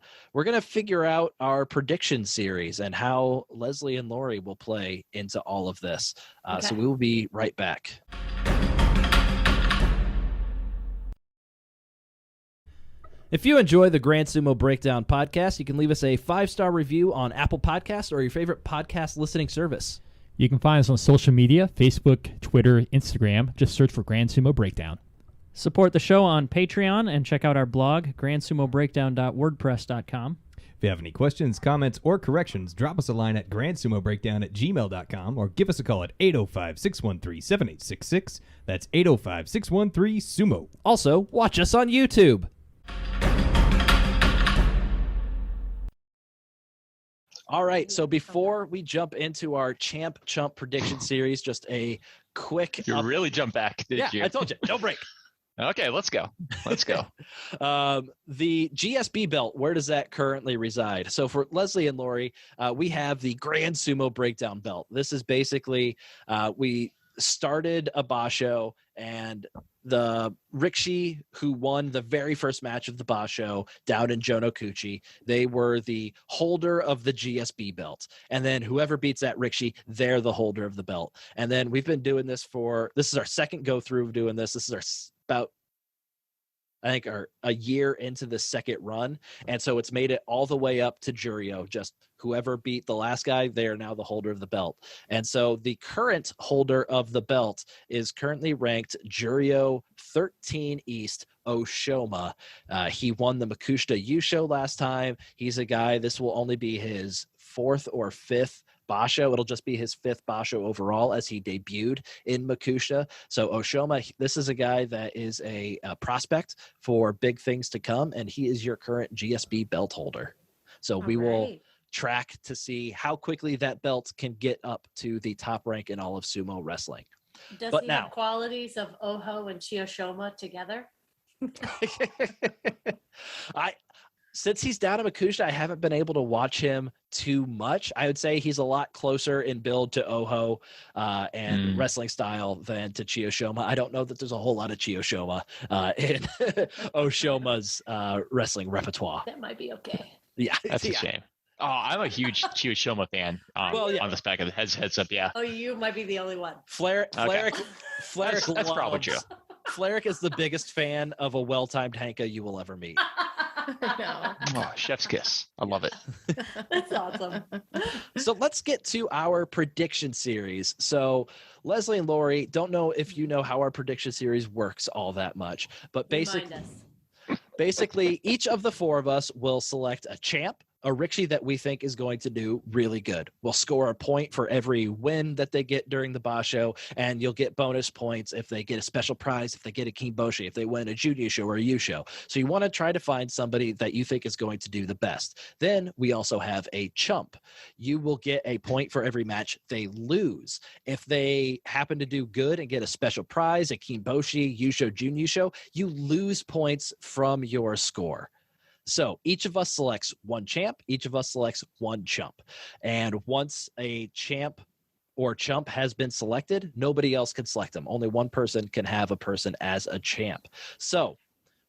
figure out our prediction series and how Leslie and Laurie will play into all of this. So we will be right back. If you enjoy the Grand Sumo Breakdown podcast, you can leave us a 5-star review on Apple Podcasts or your favorite podcast listening service. You can find us on social media, Facebook, Twitter, Instagram. Just search for Grand Sumo Breakdown. Support the show on Patreon and check out our blog, grandsumobreakdown.wordpress.com. If you have any questions, comments, or corrections, drop us a line at grandsumobreakdown@gmail.com or give us a call at 805-613-7866. That's 805-613-SUMO. Also, watch us on YouTube. All right, so before we jump into our Champ Chump prediction series, just a quick... You really jumped back, didn't you? I told you, no break. Okay, let's go. The GSB belt, where does that currently reside? So for Leslie and Laurie, we have the Grand Sumo Breakdown belt. This is basically, we started a basho, and the Rikishi who won the very first match of the basho down in Jonokuchi, they were the holder of the GSB belt. And then whoever beats that Rikishi, they're the holder of the belt. And then we've been doing this this is our second go through of doing this. This is our about, I think, a year into the second run. And so it's made it all the way up to Juryo. Just whoever beat the last guy, they are now the holder of the belt. And so the current holder of the belt is currently ranked Juryo 13 East, Oshoma. He won the Makushita Yusho last time. He's a guy, this will only be his 4th or 5th basho. It'll just be his 5th basho overall as he debuted in Makushita. So Oshoma, this is a guy that is a prospect for big things to come, and he is your current GSB belt holder. So we will track to see how quickly that belt can get up to the top rank in all of sumo wrestling. Does he have qualities of Oho and Chiyoshoma together? Since he's down in Makushita, I haven't been able to watch him too much. I would say he's a lot closer in build to Oho and wrestling style than to Chiyoshoma. I don't know that there's a whole lot of Chiyoshoma in Oshoma's wrestling repertoire. That might be okay. Yeah. That's a shame. Oh, I'm a huge Chiyoshoma fan. On this back of the heads up, yeah. Oh, you might be the only one. Fleric that's probably true. Fleric is the biggest fan of a well-timed Hanka you will ever meet. No. Oh, chef's kiss. I love it. That's awesome. So let's get to our prediction series. So Leslie and Laurie, don't know if you know how our prediction series works all that much, but basically each of the 4 of us will select a champ, a Rikishi that we think is going to do really good. We'll score a point for every win that they get during the basho, and you'll get bonus points if they get a special prize, if they get a Kimboshi, if they win a Junior show or a U show. So you want to try to find somebody that you think is going to do the best. Then we also have a chump. You will get a point for every match they lose. If they happen to do good and get a special prize, a Kimboshi, U show, Junior show, you lose points from your score. So each of us selects one champ, each of us selects one chump. And once a champ or chump has been selected, nobody else can select them. Only one person can have a person as a champ. So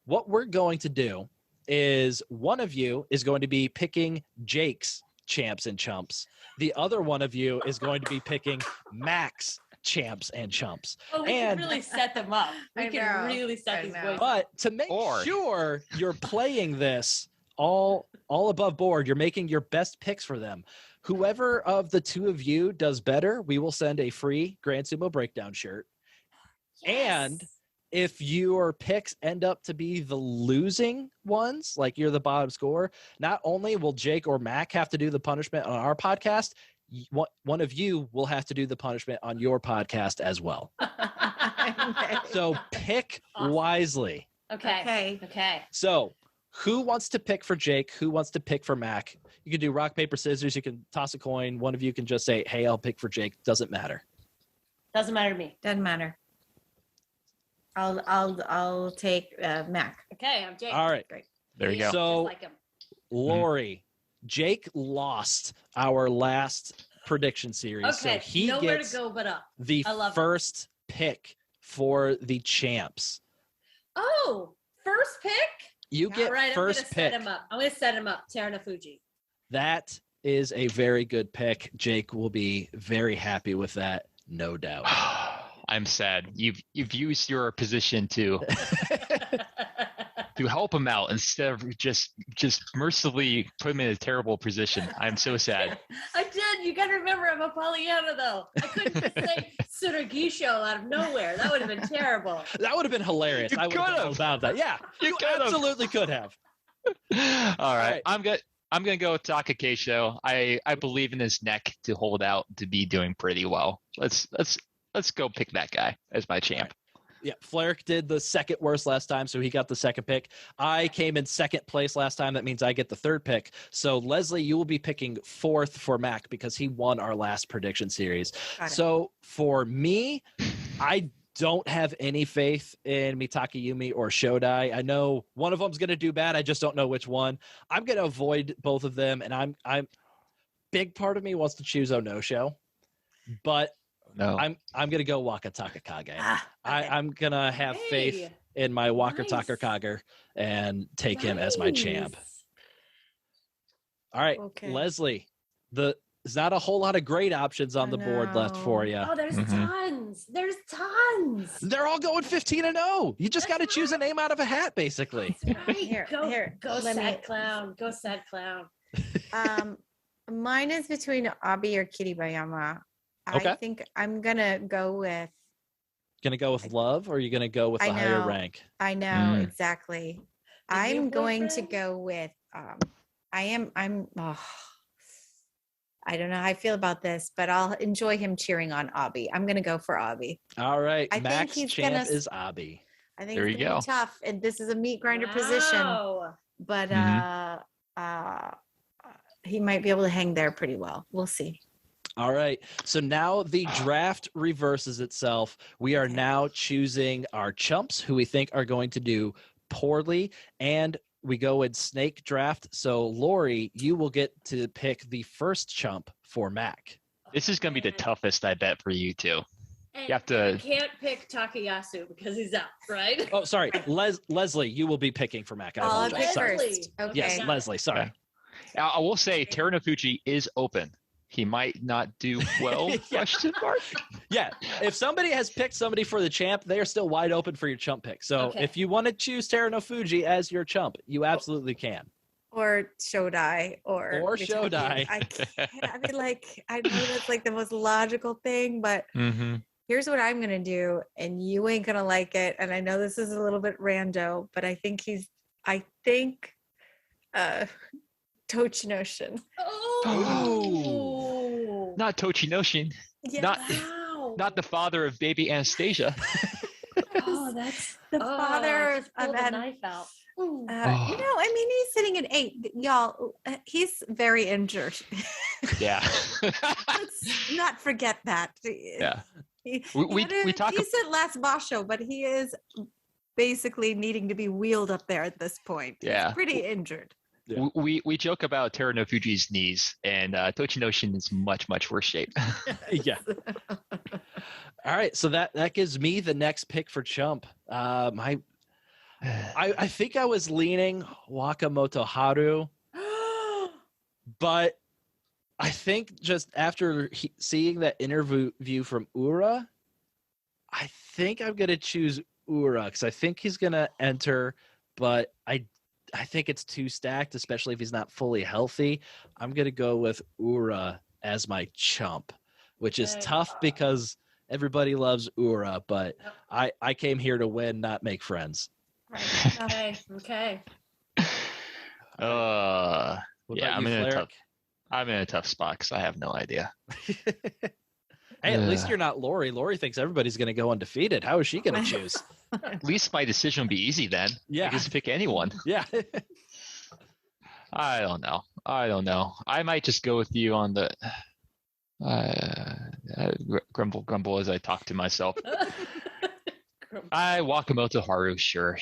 what we're going to do is one of you is going to be picking Jake's champs and chumps. The other one of you is going to be picking Mak's champs and chumps. Oh, we can really set them up. We can really set these boys up. But to make sure you're playing this all above board, you're making your best picks for them. Whoever of the two of you does better, we will send a free Grand Sumo Breakdown shirt. Yes. And if your picks end up to be the losing ones, like you're the bottom scorer, not only will Jake or Mak have to do the punishment on our podcast, one of you will have to do the punishment on your podcast as well. So pick wisely. Okay. So who wants to pick for Jake? Who wants to pick for Mak? You can do rock, paper, scissors. You can toss a coin. One of you can just say, hey, I'll pick for Jake. Doesn't matter. Doesn't matter to me. Doesn't matter. I'll take Mak. Okay, I'm Jake. All right. Great. There you go. So, like him. Laurie, Jake lost our last prediction series. Okay, so he nowhere gets to go but up. the first pick for the champs. Oh, first pick? You get first pick. I'm going to set him up. Terunofuji. That is a very good pick. Jake will be very happy with that, no doubt. I'm sad. You've used your position to help him out instead of just mercifully put him in a terrible position. I'm so sad. I did. You got to remember, I'm a Pollyanna, though. I couldn't just say Tsurugisho out of nowhere. That would have been terrible. That would have been hilarious. I would have about that. Yeah, you absolutely could have. All right. I'm gonna go with Takakeisho. I believe in his neck to hold out to be doing pretty well. Let's go pick that guy as my champ. Yeah, Flarek did the second worst last time, so he got the second pick. I came in second place last time. That means I get the third pick. So, Leslie, you will be picking fourth for Mak because he won our last prediction series. So, for me, I don't have any faith in Mitake Yumi or Shodai. I know one of them's going to do bad. I just don't know which one. I'm going to avoid both of them, and I'm big part of me wants to choose Onosho, but no, I'm gonna go Wakatakakage. I'm gonna have faith in my Wakatakakage and take him as my champ. All right, Leslie. There's not a whole lot of great options on the board left for you. Oh, there's tons. There's tons. They're all going 15-0. You just got to choose a name out of a hat, basically. Right. Go sad clown. Go sad clown. Mine is between Abi or Kiribayama. Okay. I think I'm gonna go with. Gonna go with love, or are you gonna go with a higher rank? I know exactly. I'm going to go with. I don't know how I feel about this, but I'll enjoy him cheering on Abi. I'm gonna go for Abi. All right, Mak's champ is Abi. I think it's gonna be tough, and this is a meat grinder position. But he might be able to hang there pretty well. We'll see. All right. So now the draft reverses itself. We are now choosing our chumps who we think are going to do poorly, and we go in snake draft. So Laurie, you will get to pick the first chump for Mak. This is going to be the toughest, I bet, for you two. And you have to. You can't pick Takayasu because he's out, right? Oh, sorry, Leslie, you will be picking for Mak. I apologize. First. Okay. Yes, Leslie. Sorry. Yeah. I will say Terunofuji is open. He might not do well, question mark? Yeah. If somebody has picked somebody for the champ, they are still wide open for your chump pick. So if you want to choose Terunofuji as your chump, you absolutely can. Or Shodai. Or Shodai. I mean, like, I know that's like the most logical thing, but here's what I'm going to do, and you ain't going to like it. And I know this is a little bit rando, but I think Tochinoshin. Oh, not Tochinoshin. Yeah. Not the father of baby Anastasia. That's the father of a knife out. I mean, he's sitting at 8. Y'all, he's very injured. Yeah. Let's not forget that. Yeah. We talk. He's at last basho, but he is basically needing to be wheeled up there at this point. Yeah. He's pretty injured. Yeah. We joke about Terunofuji's knees, and Tochinoshin is much worse shape. Yeah. All right, so that gives me the next pick for Chump. I think I was leaning Wakamoto Haru, but I think just after seeing that interview from Ura, I think I'm gonna choose Ura because I think he's gonna enter, but I think it's too stacked, especially if he's not fully healthy. I'm gonna go with Ura as my Chump, which is tough because everybody loves Ura, but I came here to win, not make friends. Right. Okay. Yeah, I'm in a tough spot because I have no idea. Hey, at least you're not Laurie. Laurie thinks everybody's going to go undefeated. How is she going to choose? At least my decision will be easy then. Yeah. I just pick anyone. Yeah. I don't know. I might just go with you on the grumble as I talk to myself. Wakamoto Haru, sure.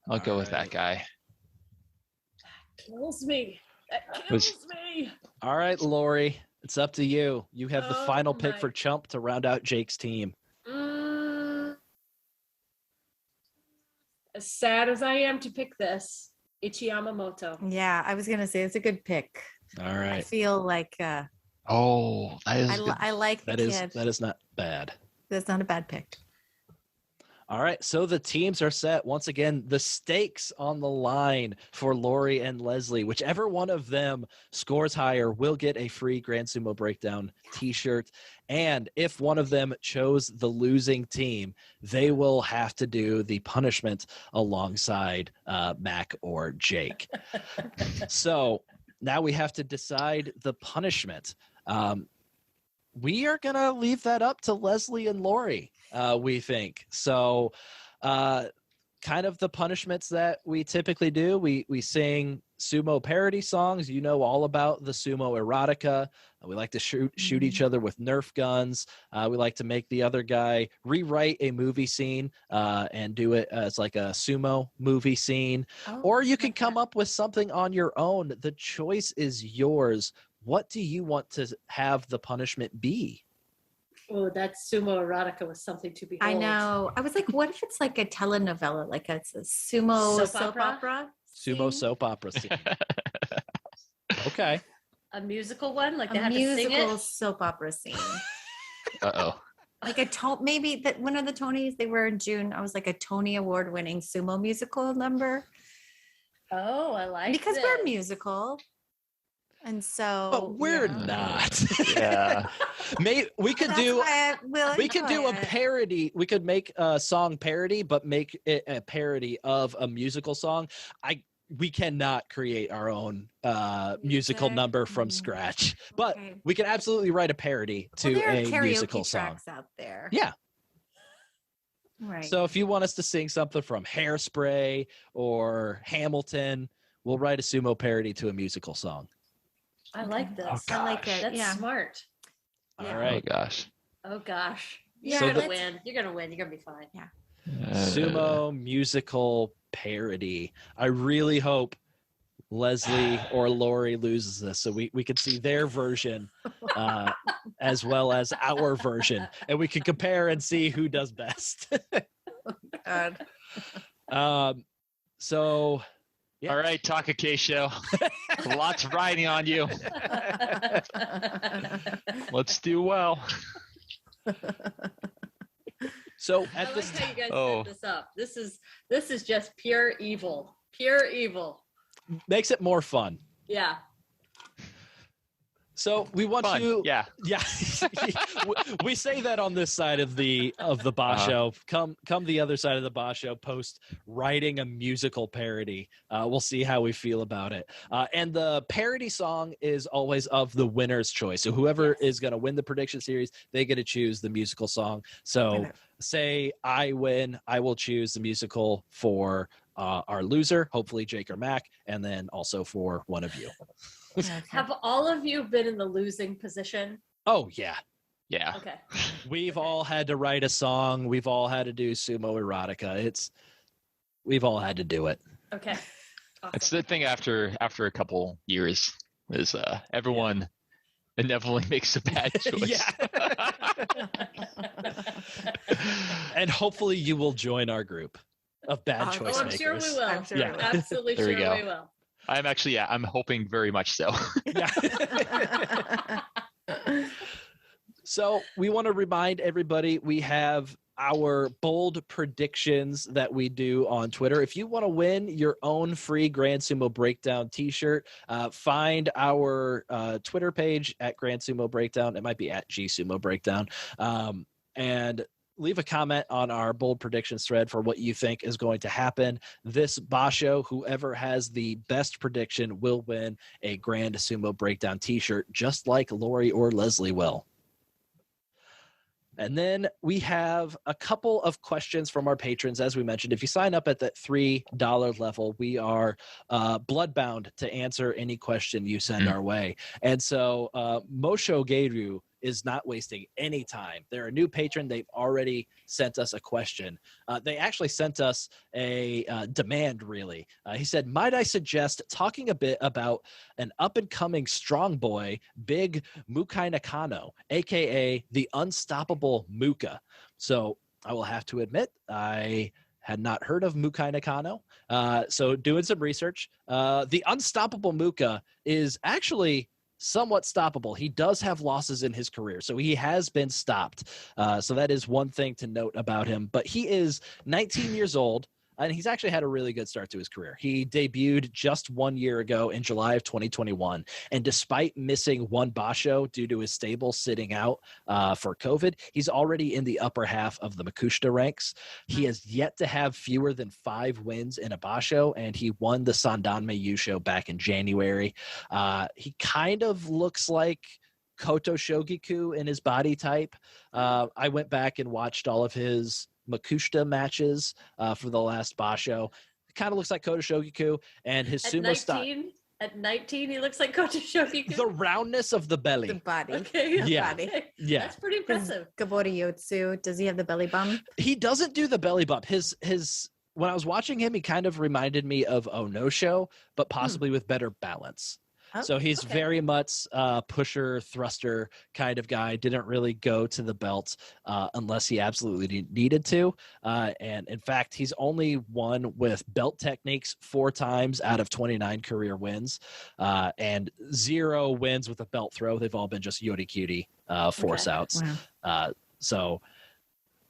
I'll go with that guy. Kills me. That kills me. All right, Laurie, it's up to you. You have the final pick for Chump to round out Jake's team. As sad as I am to pick this, Ichiyamamoto. Yeah, I was gonna say it's a good pick. All right. I feel like that is good. I like the kid. That is not bad. That's not a bad pick. All right, so the teams are set. Once again, the stakes on the line for Laurie and Leslie. Whichever one of them scores higher will get a free Grand Sumo Breakdown t-shirt. And if one of them chose the losing team, they will have to do the punishment alongside Mac or Jake. So now we have to decide the punishment. We are going to leave that up to Leslie and Laurie, we think. So kind of the punishments that we typically do, we sing sumo parody songs. You know all about the sumo erotica. We like to shoot each other with Nerf guns. We like to make the other guy rewrite a movie scene and do it as like a sumo movie scene. Or you can come up with something on your own. The choice is yours. What do you want to have the punishment be? Oh, that sumo erotica was something to behold. I know. I was like, what if it's like a telenovela, like it's a sumo soap opera? Sumo soap opera scene. Okay. A musical one, like they a have to sing musical it. soap opera scene. Like a maybe that one of the Tonys they were in June. I was like a Tony Award-winning sumo musical number. Oh, I like because we're musical. And so, but we're not. Yeah, we could do a parody. We could make a song parody, but make it a parody of a musical song. We cannot create our own musical number from scratch, but we can absolutely write a parody to a musical song. Out there, yeah. Right. So if you want us to sing something from Hairspray or Hamilton, we'll write a sumo parody to a musical song. I like this. I like it. That's smart. All right. Oh gosh. Yeah, You're gonna win. You're gonna win. You're gonna be fine. Yeah. Sumo musical parody. I really hope Leslie or Laurie loses this so we can see their version as well as our version, and we can compare and see who does best. God. So all right, Takakeisho. Lots riding on you. Let's do well. So I like how you guys set this up. This is just pure evil. Pure evil. Makes it more fun. Yeah. So we want you. Yeah. We say that on this side of the basho. Come the other side of the basho. Post writing a musical parody. We'll see how we feel about it. And the parody song is always of the winner's choice. So whoever is going to win the prediction series, they get to choose the musical song. So say I win, I will choose the musical for our loser, hopefully Jake or Mac, and then also for one of you. Have all of you been in the losing position? Oh, yeah. Yeah. Okay. We've all had to write a song. We've all had to do sumo erotica. We've all had to do it. Okay. Awesome. It's the thing after a couple years is everyone inevitably makes a bad choice. And hopefully you will join our group of bad choice I'm makers. sure we will. I'm sure we will. Absolutely There sure we go. we will. I'm actually, I'm hoping very much so. So we want to remind everybody we have our bold predictions that we do on Twitter. If you want to win your own free Grand Sumo Breakdown t-shirt, find our Twitter page at Grand Sumo Breakdown. It might be at G Sumo Breakdown. And leave a comment on our bold predictions thread for what you think is going to happen. This basho, whoever has the best prediction will win a Grand Sumo Breakdown t-shirt, just like Laurie or Leslie will. And then we have a couple of questions from our patrons. As we mentioned, if you sign up at that $3 level, we are bloodbound to answer any question you send our way. And so Mosho Geiru is not wasting any time. They're a new patron. They've already sent us a question. They actually sent us a demand, really. He said, might I suggest talking a bit about an up-and-coming strong boy, Big Mukai Nakano, a.k.a. the Unstoppable Muka. So I will have to admit, I had not heard of Mukai Nakano. So doing some research, the Unstoppable Muka is actually somewhat stoppable. He does have losses in his career, so he has been stopped. So that is one thing to note about him. But he is 19 years old, and he's actually had a really good start to his career. He debuted just 1 year ago in July of 2021, and despite missing one basho due to his stable sitting out for COVID, he's already in the upper half of the Makushita ranks. He has yet to have fewer than 5 wins in a basho, and he won the Sandanme Yusho back in January. He kind of looks like Koto Shogiku in his body type. I went back and watched all of his Makushita matches for the last basho. It kind of looks like Koto Shogiku, and his sumo style. At 19, he looks like Koto Shogiku. The roundness of the belly. The body. Okay. Yeah. Body. Yeah. That's pretty impressive. Gabori Yotsu, does he have the belly bump? He doesn't do the belly bump. His when I was watching him, he kind of reminded me of Onosho, but possibly with better balance. Oh, So he's okay. very much pusher, thruster kind of guy. Didn't really go to the belt unless he absolutely needed to. And in fact, he's only won with belt techniques 4 times out of 29 career wins, and 0 wins with a belt throw. They've all been just Yori Cutie force outs. Wow. So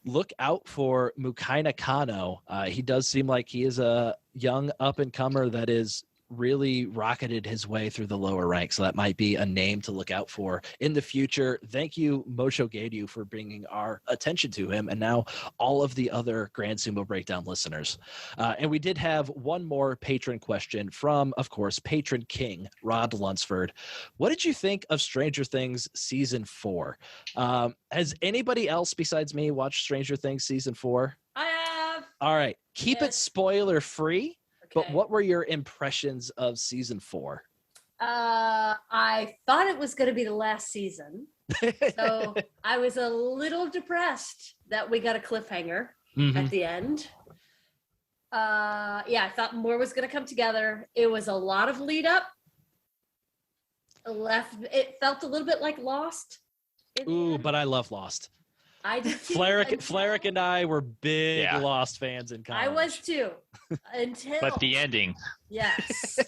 look out for Mukai Nakano. He does seem like he is a young up-and-comer that is really rocketed his way through the lower ranks. So that might be a name to look out for in the future. Thank you, Mosho Geiru, for bringing our attention to him, and now all of the other Grand Sumo Breakdown listeners. And we did have one more patron question from, of course, patron king, Rod Lunsford. What did you think of Stranger Things Season 4? Has anybody else besides me watched Stranger Things Season 4? I have. All right. Keep it spoiler free. But Okay. what were your impressions of Season 4? I thought it was going to be the last season. So I was a little depressed that we got a cliffhanger at the end. I thought more was going to come together. It was a lot of lead up. It felt a little bit like Lost. Ooh, but I love Lost. I did too. Flarick and I were big Yeah. Lost fans in college. I was too. Until But the ending, yes,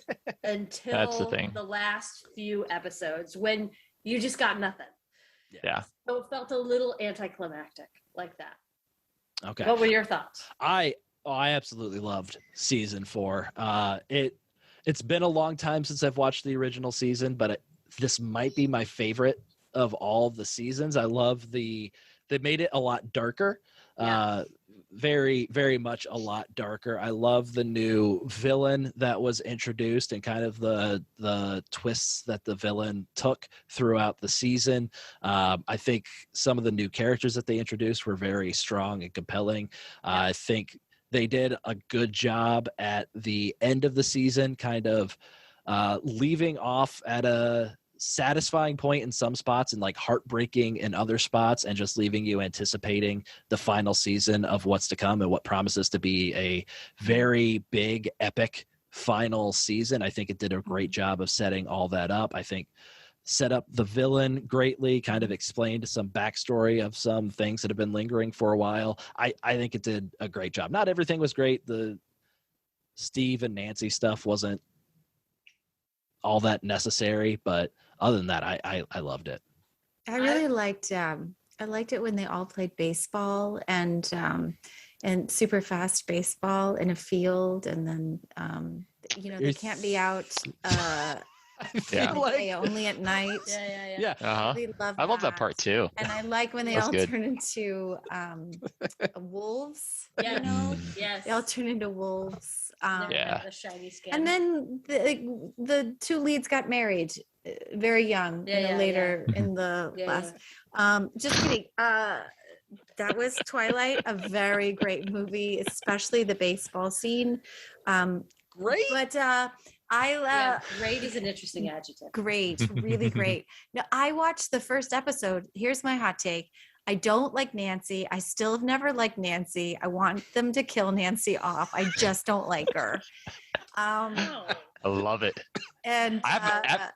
until That's the thing. the last few episodes when you just got nothing. yeah. So it felt a little anticlimactic like that. Okay. What were your thoughts? I absolutely loved Season 4. It's been a long time since I've watched the original season, but this might be my favorite of all of the seasons. I love they made it a lot darker. Yeah. Very, very much a lot darker. I love the new villain that was introduced and kind of the twists that the villain took throughout the season. I think some of the new characters that they introduced were very strong and compelling. I think they did a good job at the end of the season, kind of leaving off at a satisfying point in some spots and like heartbreaking in other spots, and just leaving you anticipating the final season of what's to come and what promises to be a very big epic final season. I think it did a great job of setting all that up. I think set up the villain greatly, kind of explained some backstory of some things that have been lingering for a while. I think it did a great job. Not everything was great. The Steve and Nancy stuff wasn't all that necessary, but other than that, I loved it. I really liked it when they all played baseball and super fast baseball in a field, and then they can't be out only at night. Yeah. Uh-huh. I love that part too. And I like when they all turn into wolves. Yeah. Yes. They all turn into wolves. The shiny skin. And then the two leads got married very young later in the last. Just kidding. That was Twilight, a very great movie, especially the baseball scene. Great. But great is an interesting adjective. Great, really great. Now, I watched the first episode. Here's my hot take. I don't like Nancy. I still have never liked Nancy. I want them to kill Nancy off. I just don't like her. I love it. And I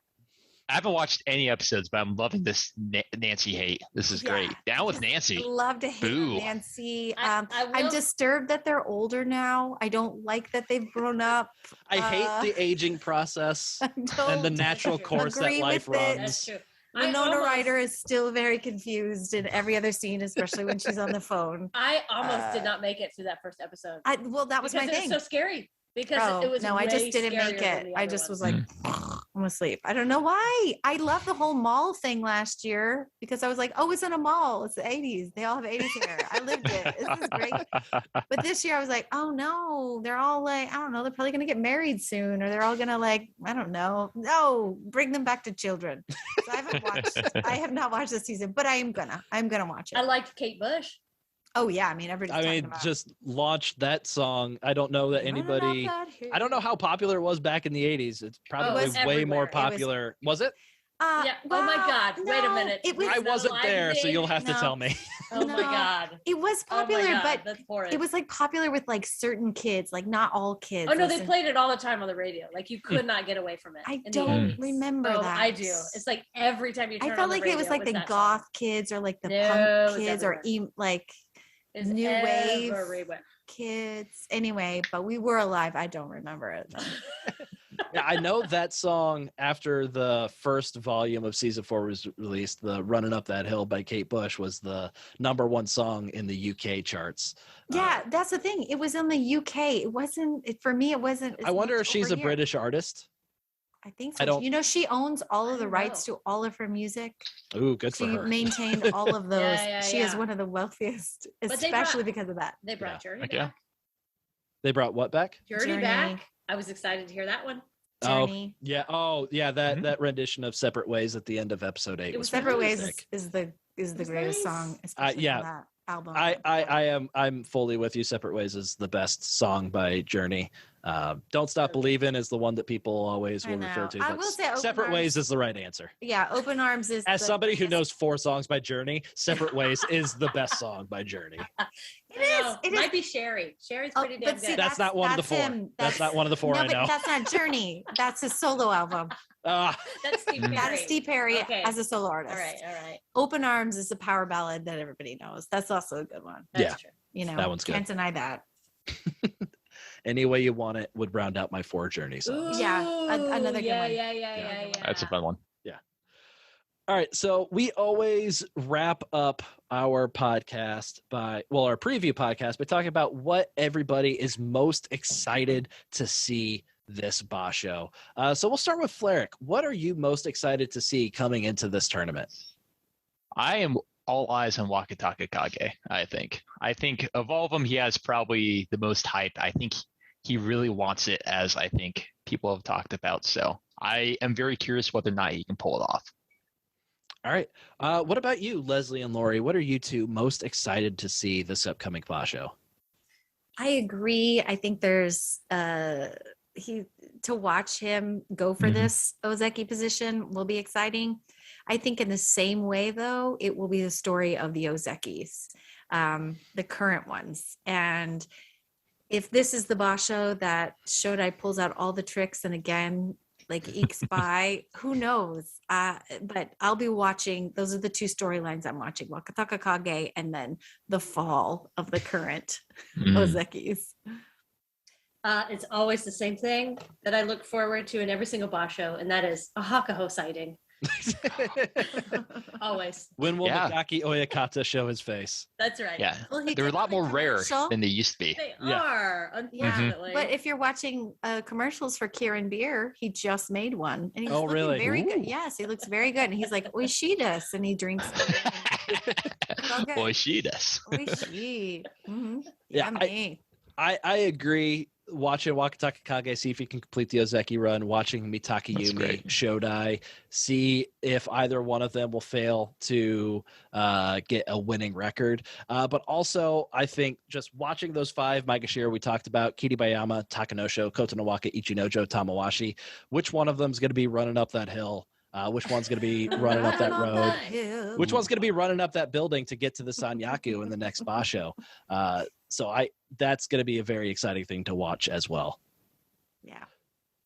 haven't watched any episodes, but I'm loving this Nancy hate. This is great. Down with Nancy. Love to hate Nancy. I'm disturbed that they're older now. I don't like that they've grown up. I hate the aging process and the natural course that life runs. That's true. Winona Ryder is still very confused in every other scene, especially when she's on the phone. I almost did not make it through that first episode. That was my thing. It was so scary because it was. No, I just didn't make it. I just was like, I'm asleep. I don't know why. I loved the whole mall thing last year because I was like, oh, it's in a mall. It's the 80s. They all have 80s hair. I lived it. This is great. But this year I was like, oh no, they're all like, I don't know, they're probably going to get married soon, or they're all going to like, I don't know. No, bring them back to children. So I have not watched this season, but I'm going to watch it. I liked Kate Bush. Oh yeah, I mean everybody's talking about. Just launched that song. I don't know that anybody. I don't know how popular it was back in the 80s. It's probably way more popular. Was it? Yeah. Oh my God! Wait a minute. I wasn't there, so you'll have to tell me. Oh my God! It was popular, but it was like popular with like certain kids, like not all kids. Oh no, they played it all the time on the radio. Like you could not get away from it. I don't remember that. I do. It's like every time you turn. I felt like it was like the goth kids or like the punk kids or like new wave kids. Anyway, but we were alive. I don't remember it. Yeah, I know that song after the first volume of season 4 was released. The "Running Up That Hill" by Kate Bush was the #1 song in the UK charts. Yeah, that's the thing. It was in the UK. It wasn't for me. It wasn't. I wonder if she's a British artist. I think so. You know, she owns all of the rights to all of her music. Ooh, good for her. She maintained all of those. She is one of the wealthiest, especially because of that. They brought Journey back. They brought what back? Journey back. I was excited to hear that one. Journey. That rendition of "Separate Ways" at the end of episode 8 was "Separate Ways" is the greatest song, especially from that album. I'm fully with you. "Separate Ways" is the best song by Journey. "Don't Stop Believin'" is the one that people always will refer to. I will say "Separate Ways" is the right answer. Yeah, "Open Arms" is. As somebody who knows 4 songs by Journey, "Separate Ways" is the best song by Journey. It might be Sherry. Sherry's pretty damn good. That's not one of the 4. That's not one of the 4. No, I know. But that's not Journey. That's a solo album. That's Steve Perry. That is Steve Perry as a solo artist. All right. "Open Arms" is a power ballad that everybody knows. That's also a good one. That's true. You know, that one's good. Can't deny that. "Any Way You Want It" would round out my 4 Journey songs. Ooh, another good one. Yeah. That's a fun one. Yeah. All right. So we always wrap up our podcast our preview podcast by talking about what everybody is most excited to see this basho. So we'll start with Fleric. What are you most excited to see coming into this tournament? I am all eyes on Wakatakakage, I think. I think of all of them, he has probably the most hype. I think he really wants it, as I think people have talked about. So I am very curious whether or not he can pull it off. All right. What about you, Leslie and Laurie? What are you two most excited to see this upcoming basho? I agree. I think there's to watch him go for this Ozeki position will be exciting. I think in the same way, though, it will be the story of the Ozekis, the current ones. And if this is the basho that Shodai pulls out all the tricks and again like ekes by, who knows? But I'll be watching. Those are the two storylines I'm watching: Wakatakakage and then the fall of the current Ozekis. It's always the same thing that I look forward to in every single basho, and that is a Hakaho sighting. Always. When will Nagaki Oyakata show his face? That's right. Yeah. Well, they're a lot more rare than they used to be. They are, unfortunately. But if you're watching commercials for Kirin Beer, he just made one. And he's looking really? very good. Yes, he looks very good. And he's like, Oishidas. And he drinks. Oishidas. Oishi. Mm-hmm. Yeah, I agree. Watching Wakatakakage, see if he can complete the Ozeki run. Watching Mitake Yumi, Shodai, see if either one of them will fail to get a winning record. But also, I think just watching those 5 Maegashira we talked about, Kiribayama, Takanosho, Kotonowaka, Ichinojo, Tamawashi, which one of them is going to be running up that hill? Which one's going to be running up that road? Which one's going to be running up that building to get to the Sanyaku in the next basho? So that's going to be a very exciting thing to watch as well. Yeah.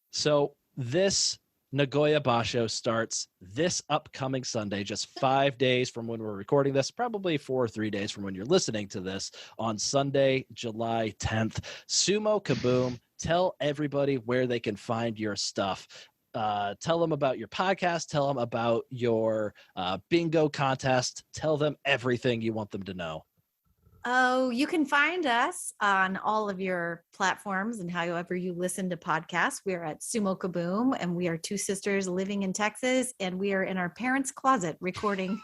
So this Nagoya basho starts this upcoming Sunday, just 5 days from when we're recording this, probably 4 or 3 days from when you're listening to this, on Sunday, July 10th. Sumo Kaboom, tell everybody where they can find your stuff. Tell them about your podcast. Tell them about your bingo contest. Tell them everything you want them to know. Oh, you can find us on all of your platforms and however you listen to podcasts. We are at Sumo Kaboom, and we are 2 sisters living in Texas, and we are in our parents' closet recording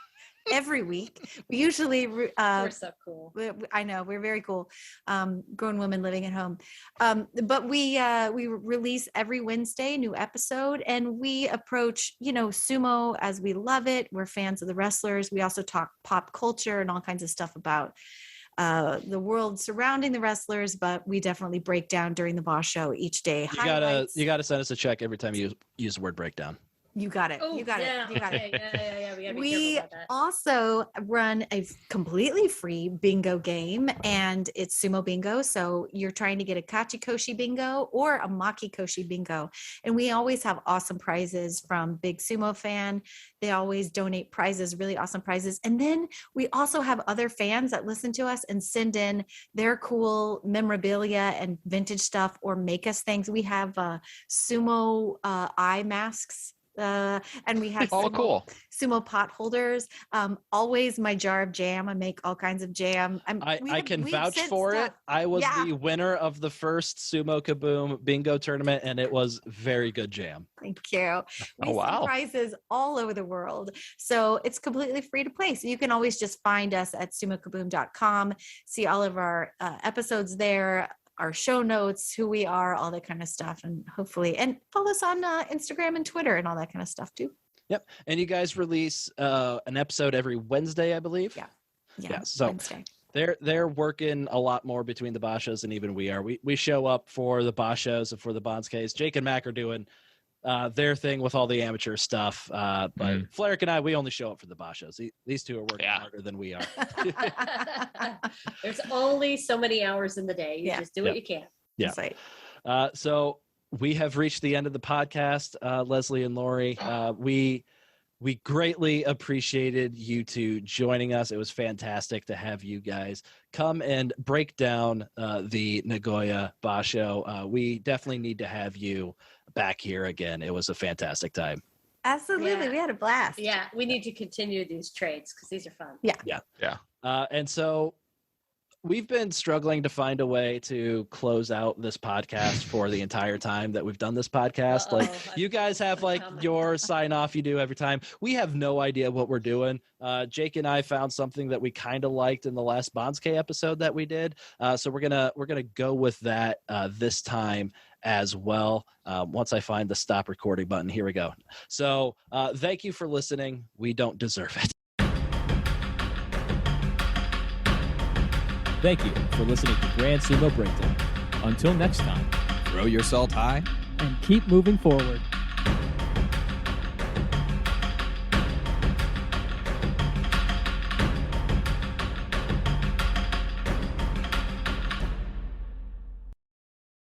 every week. We usually we're so cool. I know, we're very cool, grown women living at home. But we release every Wednesday new episode, and we approach sumo as we love it. We're fans of the wrestlers. We also talk pop culture and all kinds of stuff about the world surrounding the wrestlers, but we definitely break down during the basho each day. You gotta send us a check every time you use the word breakdown. You got it. Oh, you got it. You got it. Yeah. We gotta be We careful about that. also run a completely free bingo game, and it's Sumo Bingo. So you're trying to get a Kachikoshi bingo or a Makikoshi bingo. And we always have awesome prizes from Big Sumo Fan. They always donate prizes, really awesome prizes. And then we also have other fans that listen to us and send in their cool memorabilia and vintage stuff or make us things. We have sumo eye masks. And we have sumo pot holders. Always my jar of jam. I make all kinds of jam. I can vouch for it. I was the winner of the first Sumo Kaboom bingo tournament, and it was very good jam. Thank you. We send prizes all over the world. So it's completely free to play. So you can always just find us at SumoKaboom.com, see all of our episodes there, our show notes, who we are, all that kind of stuff. And hopefully, and follow us on Instagram and Twitter and all that kind of stuff too. Yep. And you guys release an episode every Wednesday, I believe. Yeah. So Wednesday. They're working a lot more between the bashos than even we are. We show up for the bashos and for the Bonskes. Jake and Mak are doing their thing with all the amateur stuff. But Flerick and I, we only show up for the bashos. These two are working harder than we are. There's only so many hours in the day. You just do what you can. Yeah. That's right. So we have reached the end of the podcast, Leslie and Laurie. We greatly appreciated you two joining us. It was fantastic to have you guys come and break down the Nagoya basho. We definitely need to have you back here again. It was a fantastic time. Absolutely. Yeah. We had a blast. Yeah. We need to continue these trades because these are fun. Yeah. And so we've been struggling to find a way to close out this podcast for the entire time that we've done this podcast. Like you guys have like your sign off you do every time. We have no idea what we're doing. Jake and I found something that we kind of liked in the last Bonske episode that we did. So we're gonna go with that this time as well. Once I find the stop recording button, here we go. So thank you for listening. We don't deserve it. Thank you for listening to Grand Sumo Breakdown. Until next time, Throw your salt high. And keep moving forward.